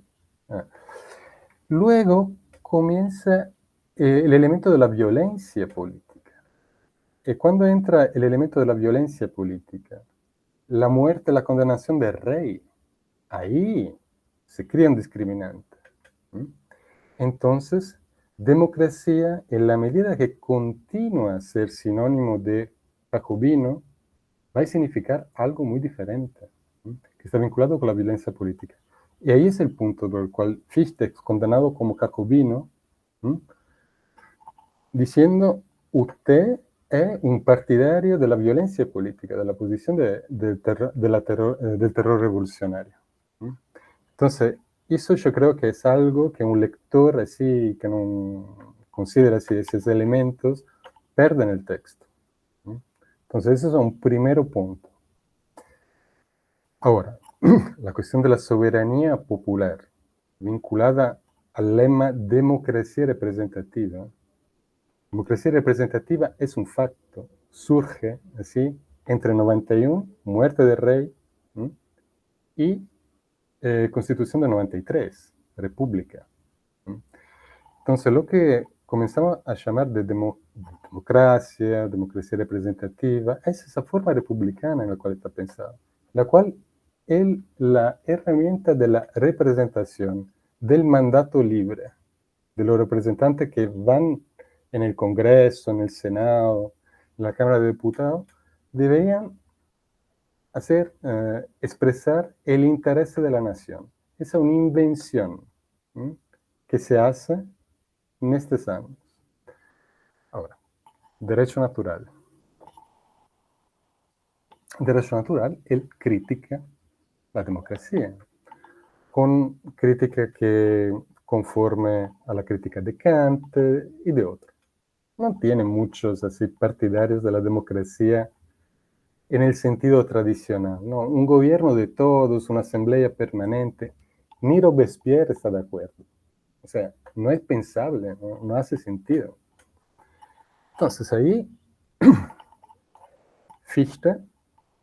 Luego comienza el elemento de la violencia política. Cuando entra el elemento de la violencia política, la muerte, la condenación del rey, ahí se crea un discriminante. ¿Mm? Entonces, democracia, en la medida que continúa a ser sinónimo de jacobino, va a significar algo muy diferente, ¿sí? Que está vinculado con la violencia política. Y ahí es el punto por el cual Fichte es condenado como jacobino, ¿sí? Diciendo, usted es un partidario de la violencia política, de la posición del terror revolucionario. ¿Sí? Entonces, eso yo creo que es algo que un lector así, que no considera así esos elementos, pierde en el texto. ¿Sí? Entonces, ese es un primer punto. Ahora, la cuestión de la soberanía popular, vinculada al lema democracia representativa. Democracia representativa es un facto, surge así entre 91, muerte del rey, ¿sí? Y Constitución de 93, República. Entonces, lo que comenzamos a llamar de democracia representativa, es esa forma republicana en la cual está pensado, la cual es la herramienta de la representación, del mandato libre, de los representantes que van en el Congreso, en el Senado, en la Cámara de Diputados, deberían expresar el interés de la nación. Esa es una invención, ¿sí? Que se hace en estos años. Ahora, derecho natural. Derecho natural, él critica la democracia, con crítica que conforme a la crítica de Kant y de otros. No tiene muchos así partidarios de la democracia en el sentido tradicional, ¿no? Un gobierno de todos, una asamblea permanente, ni Robespierre está de acuerdo. O sea, no es pensable, no hace sentido. Entonces ahí, Fichte,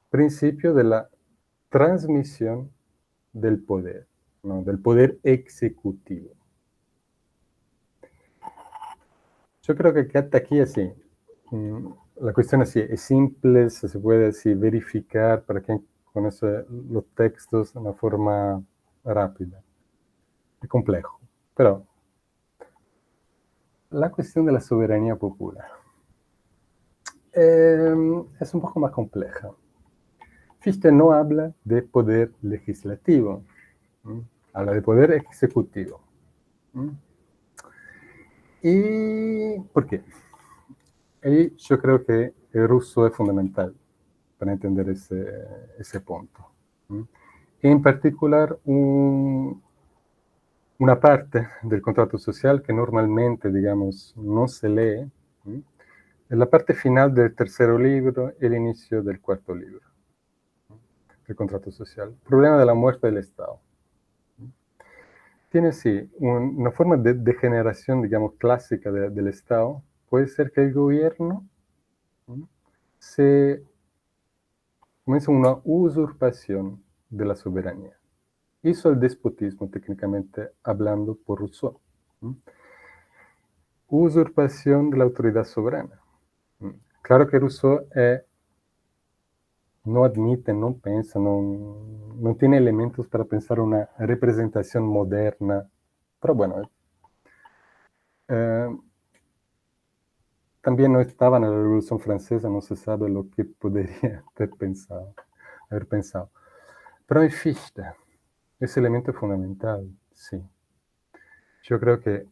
principio de la transmisión del poder, ¿no? Del poder ejecutivo. Yo creo que hasta aquí así, la cuestión así es simple, se puede así verificar para quien conoce los textos de una forma rápida. Es complejo, pero la cuestión de la soberanía popular es un poco más compleja. Fichte no habla de poder legislativo, habla de poder ejecutivo. ¿Y por qué? Y yo creo que el ruso es fundamental para entender ese punto. En particular, una parte del contrato social que normalmente, digamos, no se lee, es la parte final del tercer libro, el inicio del cuarto libro, del contrato social. El problema de la muerte del Estado. Tiene, sí, una forma de degeneración, digamos, clásica del Estado. Puede ser que el gobierno comienza una usurpación de la soberanía. Hizo el despotismo, técnicamente hablando, por Rousseau. Usurpación de la autoridad soberana. Claro que Rousseau no admite, no piensa, no tiene elementos para pensar una representación moderna, pero bueno, también no estaba en la Revolución Francesa, no se sabe lo que podría haber pensado. Pero en Fichte, ese elemento es fundamental, sí. Yo creo que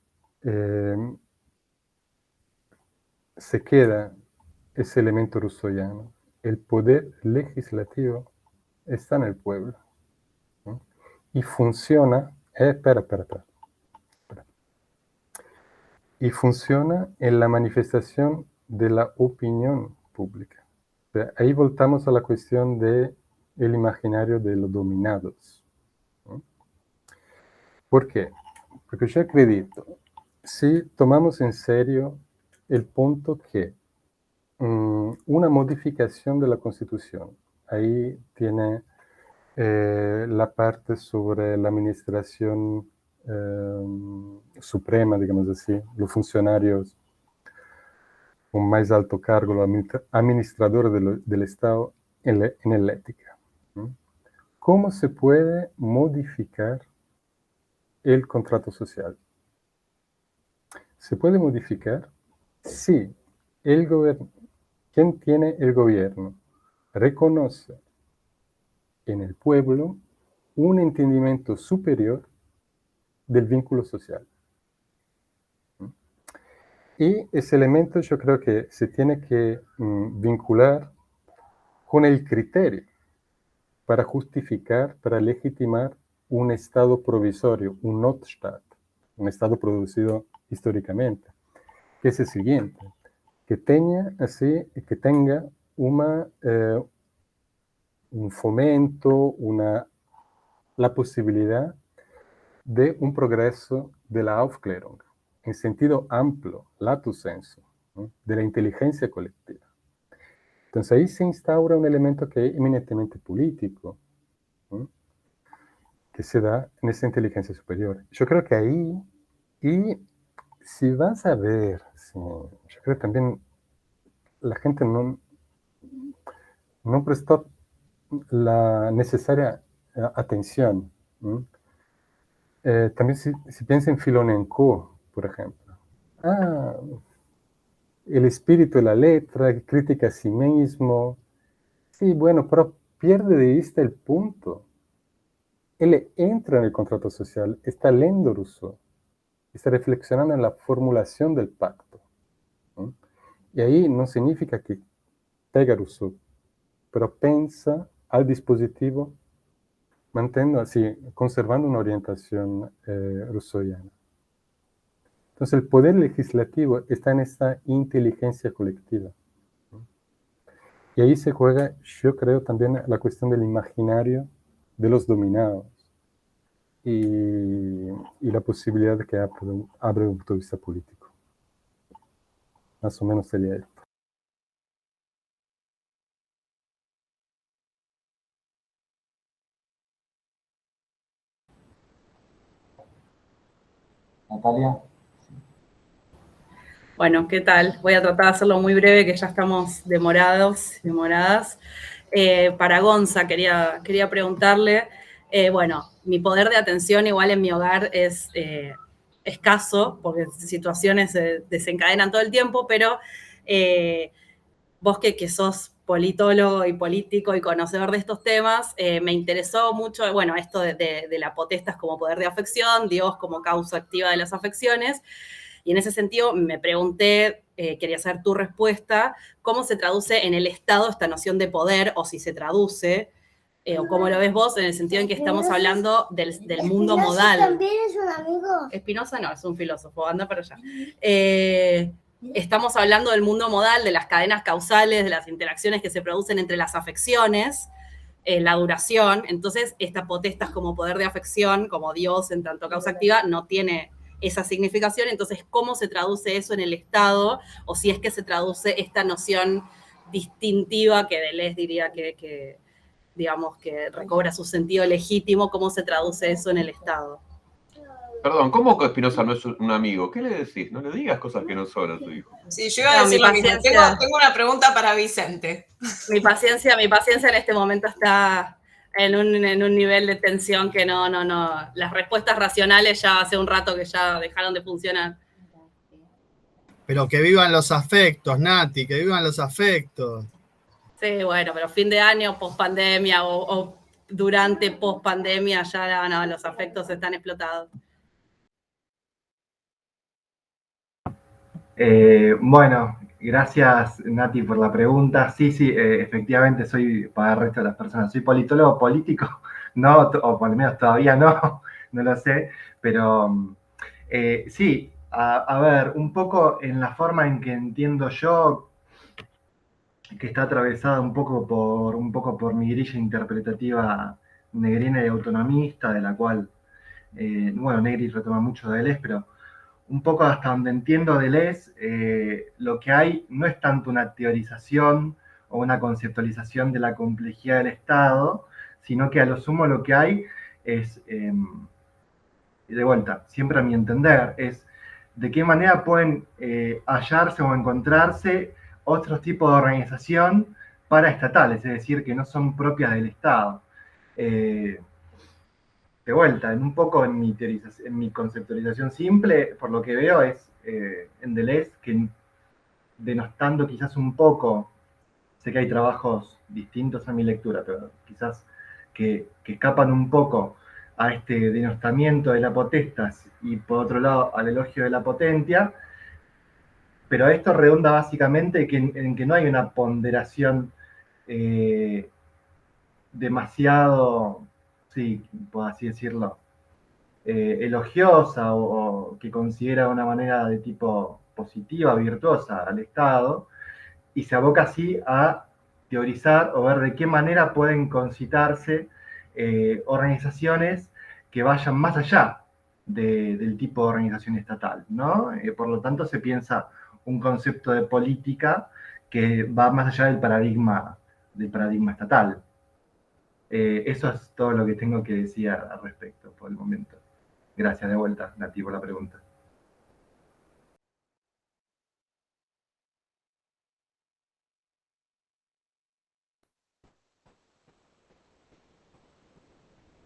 se queda ese elemento rousseauiano. El poder legislativo está en el pueblo, ¿no? Y funciona, espera. Y funciona en la manifestación de la opinión pública. O sea, ahí voltamos a la cuestión del imaginario de los dominados, ¿no? ¿Por qué? Porque yo acredito, si tomamos en serio el punto que una modificación de la Constitución, ahí tiene la parte sobre la administración suprema, digamos así, los funcionarios con más alto cargo, los administradores del Estado en la ética. ¿Cómo se puede modificar el contrato social? Se puede modificar si el gobierno, quien tiene el gobierno, reconoce en el pueblo un entendimiento superior del vínculo social. Y ese elemento yo creo que se tiene que vincular con el criterio para justificar, para legitimar un estado provisorio, un Notstaat, un estado producido históricamente, que es el siguiente, que tenga un fomento, la posibilidad de un progreso de la Aufklärung, en sentido amplio, lato sensu, ¿no? De la inteligencia colectiva. Entonces ahí se instaura un elemento que es eminentemente político, ¿no? Que se da en esa inteligencia superior. Yo creo que ahí, y si vas a ver, yo creo que también la gente no prestó la necesaria atención, ¿no? También si piensa en Filonenko, por ejemplo. El espíritu de la letra, crítica a sí mismo. Sí, bueno, pero pierde de vista el punto. Él entra en el contrato social, está leyendo Rousseau, está reflexionando en la formulación del pacto, ¿no? Y ahí no significa que pega Rousseau, pero piensa al dispositivo, conservando una orientación rousseauiana. Entonces el poder legislativo está en esta inteligencia colectiva. Y ahí se juega, yo creo, también la cuestión del imaginario de los dominados y la posibilidad de que abra un punto de vista político. Más o menos sería esto. Natalia. Bueno, ¿qué tal? Voy a tratar de hacerlo muy breve, que ya estamos demoradas. Para Gonza quería preguntarle, bueno, mi poder de atención igual en mi hogar es escaso, porque situaciones se desencadenan todo el tiempo, pero vos que sos politólogo y político y conocedor de estos temas, me interesó mucho, bueno, esto de la potestas como poder de afección, Dios como causa activa de las afecciones, y en ese sentido me pregunté, quería saber tu respuesta, ¿cómo se traduce en el Estado esta noción de poder, o si se traduce, o cómo lo ves vos, en el sentido en que estamos hablando del mundo modal? ¿También es un amigo? Spinoza no, es un filósofo, anda para allá. Estamos hablando del mundo modal, de las cadenas causales, de las interacciones que se producen entre las afecciones, la duración. Entonces, esta potestas como poder de afección, como Dios en tanto causa activa, no tiene esa significación. Entonces, ¿cómo se traduce eso en el Estado? O si es que se traduce esta noción distintiva que Deleuze diría que digamos, que recobra su sentido legítimo, ¿cómo se traduce eso en el Estado? Perdón, ¿cómo que Spinoza no es un amigo? ¿Qué le decís? No le digas cosas que no son a tu hijo. Sí, yo iba a decir lo mismo. Tengo una pregunta para Vicente. Mi paciencia en este momento está en un nivel de tensión que no. Las respuestas racionales ya hace un rato que ya dejaron de funcionar. Pero que vivan los afectos, Nati, que vivan los afectos. Sí, bueno, pero fin de año, post-pandemia o durante post-pandemia ya no, los afectos están explotados. Bueno, gracias Nati por la pregunta. Sí, efectivamente soy, para el resto de las personas, soy politólogo político, no, o por lo menos todavía no lo sé, pero sí, a ver, un poco en la forma en que entiendo yo, que está atravesada un poco por mi grilla interpretativa negrina y autonomista, de la cual bueno, Negri retoma mucho de Deleuze, pero un poco hasta donde entiendo Deleuze, lo que hay no es tanto una teorización o una conceptualización de la complejidad del Estado, sino que a lo sumo lo que hay es, de vuelta, siempre a mi entender, es de qué manera pueden hallarse o encontrarse otros tipos de organización paraestatales, es decir, que no son propias del Estado. De vuelta, un poco en mi conceptualización simple, por lo que veo es en Deleuze, que denostando quizás un poco, sé que hay trabajos distintos a mi lectura, pero quizás que escapan un poco a este denostamiento de la potestas y por otro lado al elogio de la potentia, pero esto redunda básicamente en que no hay una ponderación demasiado, sí, puedo así decirlo, elogiosa o que considera de una manera de tipo positiva, virtuosa al Estado, y se aboca así a teorizar o ver de qué manera pueden concitarse organizaciones que vayan más allá del tipo de organización estatal, ¿no? Por lo tanto, se piensa un concepto de política que va más allá del paradigma estatal. Eso es todo lo que tengo que decir al respecto por el momento. Gracias de vuelta, Nati, por la pregunta.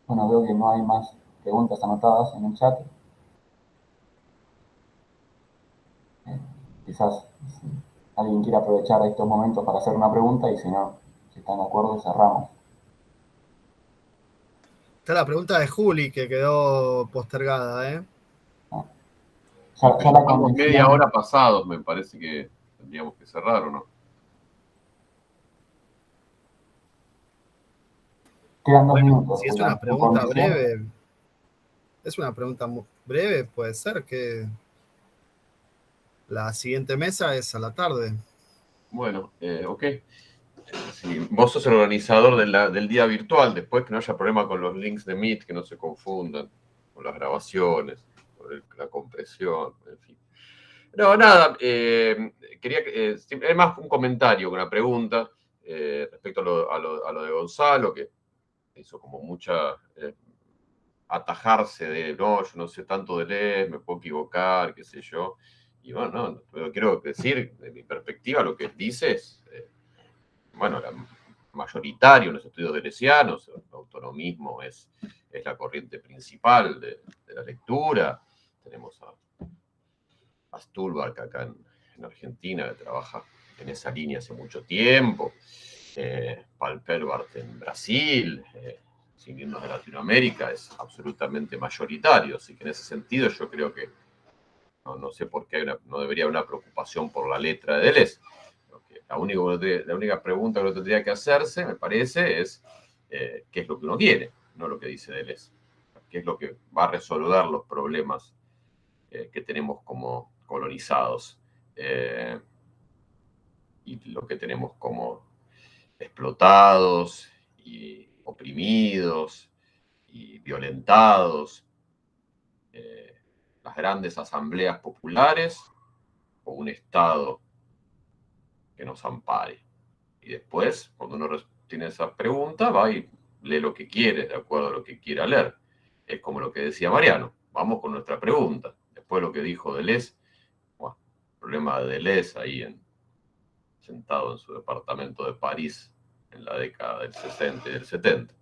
Bueno, veo que no hay más preguntas anotadas en el chat. Quizás si alguien quiere aprovechar estos momentos para hacer una pregunta y si no, si están de acuerdo, cerramos. Está la pregunta de Juli que quedó postergada, ¿eh? Ya la Vamos convención, media hora pasados, me parece que tendríamos que cerrar, ¿o no? quedan 2 minutos. Si es Julián. una Tu pregunta convención, breve, es una pregunta breve, puede ser que la siguiente mesa es a la tarde. Bueno, ok. Si vos sos el organizador del día virtual, después que no haya problema con los links de Meet, que no se confundan, con las grabaciones, con la compresión, en fin. No, nada, quería es más un comentario, una pregunta respecto a lo de Gonzalo, que hizo como mucha atajarse de, no, yo no sé tanto de Deleuze, me puedo equivocar, qué sé yo. Y bueno, no, pero quiero decir, de mi perspectiva, lo que él dice es, bueno, mayoritario en los estudios deleuzianos, el autonomismo es la corriente principal de la lectura. Tenemos a Stulbark acá en Argentina, que trabaja en esa línea hace mucho tiempo. Paul Pelbart en Brasil, sin irnos de Latinoamérica, es absolutamente mayoritario. Así que en ese sentido yo creo que no sé por qué no debería haber una preocupación por la letra de Deleuze. La única pregunta que uno tendría que hacerse, me parece, es qué es lo que uno quiere, no lo que dice Deleuze. ¿Qué es lo que va a resolver los problemas que tenemos como colonizados y lo que tenemos como explotados y oprimidos y violentados? Las grandes asambleas populares o un Estado que nos ampare. Y después, cuando uno tiene esa pregunta, va y lee lo que quiere, de acuerdo a lo que quiera leer. Es como lo que decía Mariano, vamos con nuestra pregunta. Después lo que dijo Deleuze, bueno, el problema de Deleuze ahí sentado en su departamento de París en la década del 60 y del 70.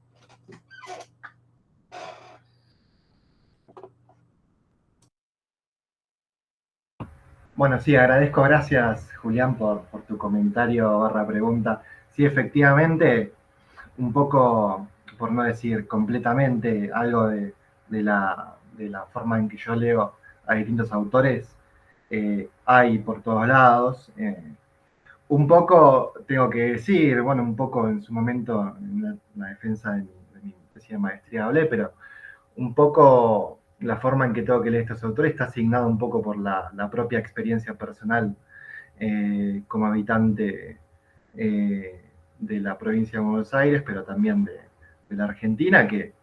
Bueno, sí, agradezco, gracias Julián por tu comentario / pregunta. Sí, efectivamente, un poco, por no decir completamente, algo de la forma en que yo leo a distintos autores, hay por todos lados. Un poco, tengo que decir, bueno, un poco en su momento, en la defensa de mi tesis de maestría hablé, pero un poco la forma en que tengo que leer estos autores está asignada un poco por la propia experiencia personal como habitante de la provincia de Buenos Aires, pero también de la Argentina, que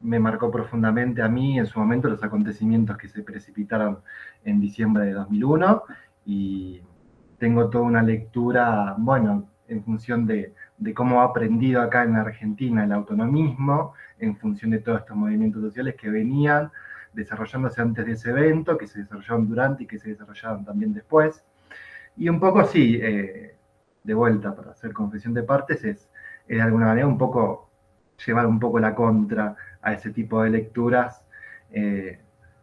me marcó profundamente a mí en su momento los acontecimientos que se precipitaron en diciembre de 2001, y tengo toda una lectura, bueno, en función de cómo ha aprendido acá en Argentina el autonomismo, en función de todos estos movimientos sociales que venían desarrollándose antes de ese evento, que se desarrollaron durante y que se desarrollaron también después. Y un poco sí, de vuelta, para hacer confesión de partes, es de alguna manera un poco llevar un poco la contra a ese tipo de lecturas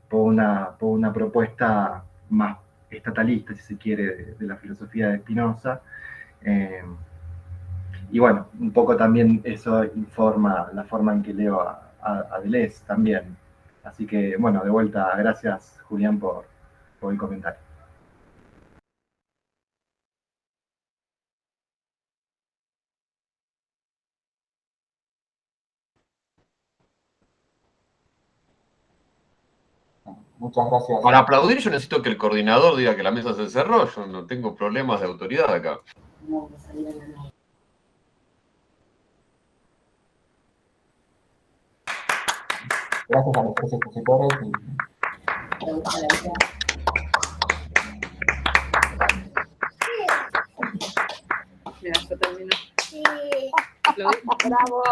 por una propuesta más estatalista, si se quiere, de la filosofía de Spinoza. Y bueno, un poco también eso informa la forma en que leo a Deleuze también. Así que, bueno, de vuelta, gracias, Julián, por el comentario. Muchas gracias. Para aplaudir yo necesito que el coordinador diga que la mesa se cerró. Yo no tengo problemas de autoridad acá. Gracias a los tres expositores. Mira, yo termino. Bravo.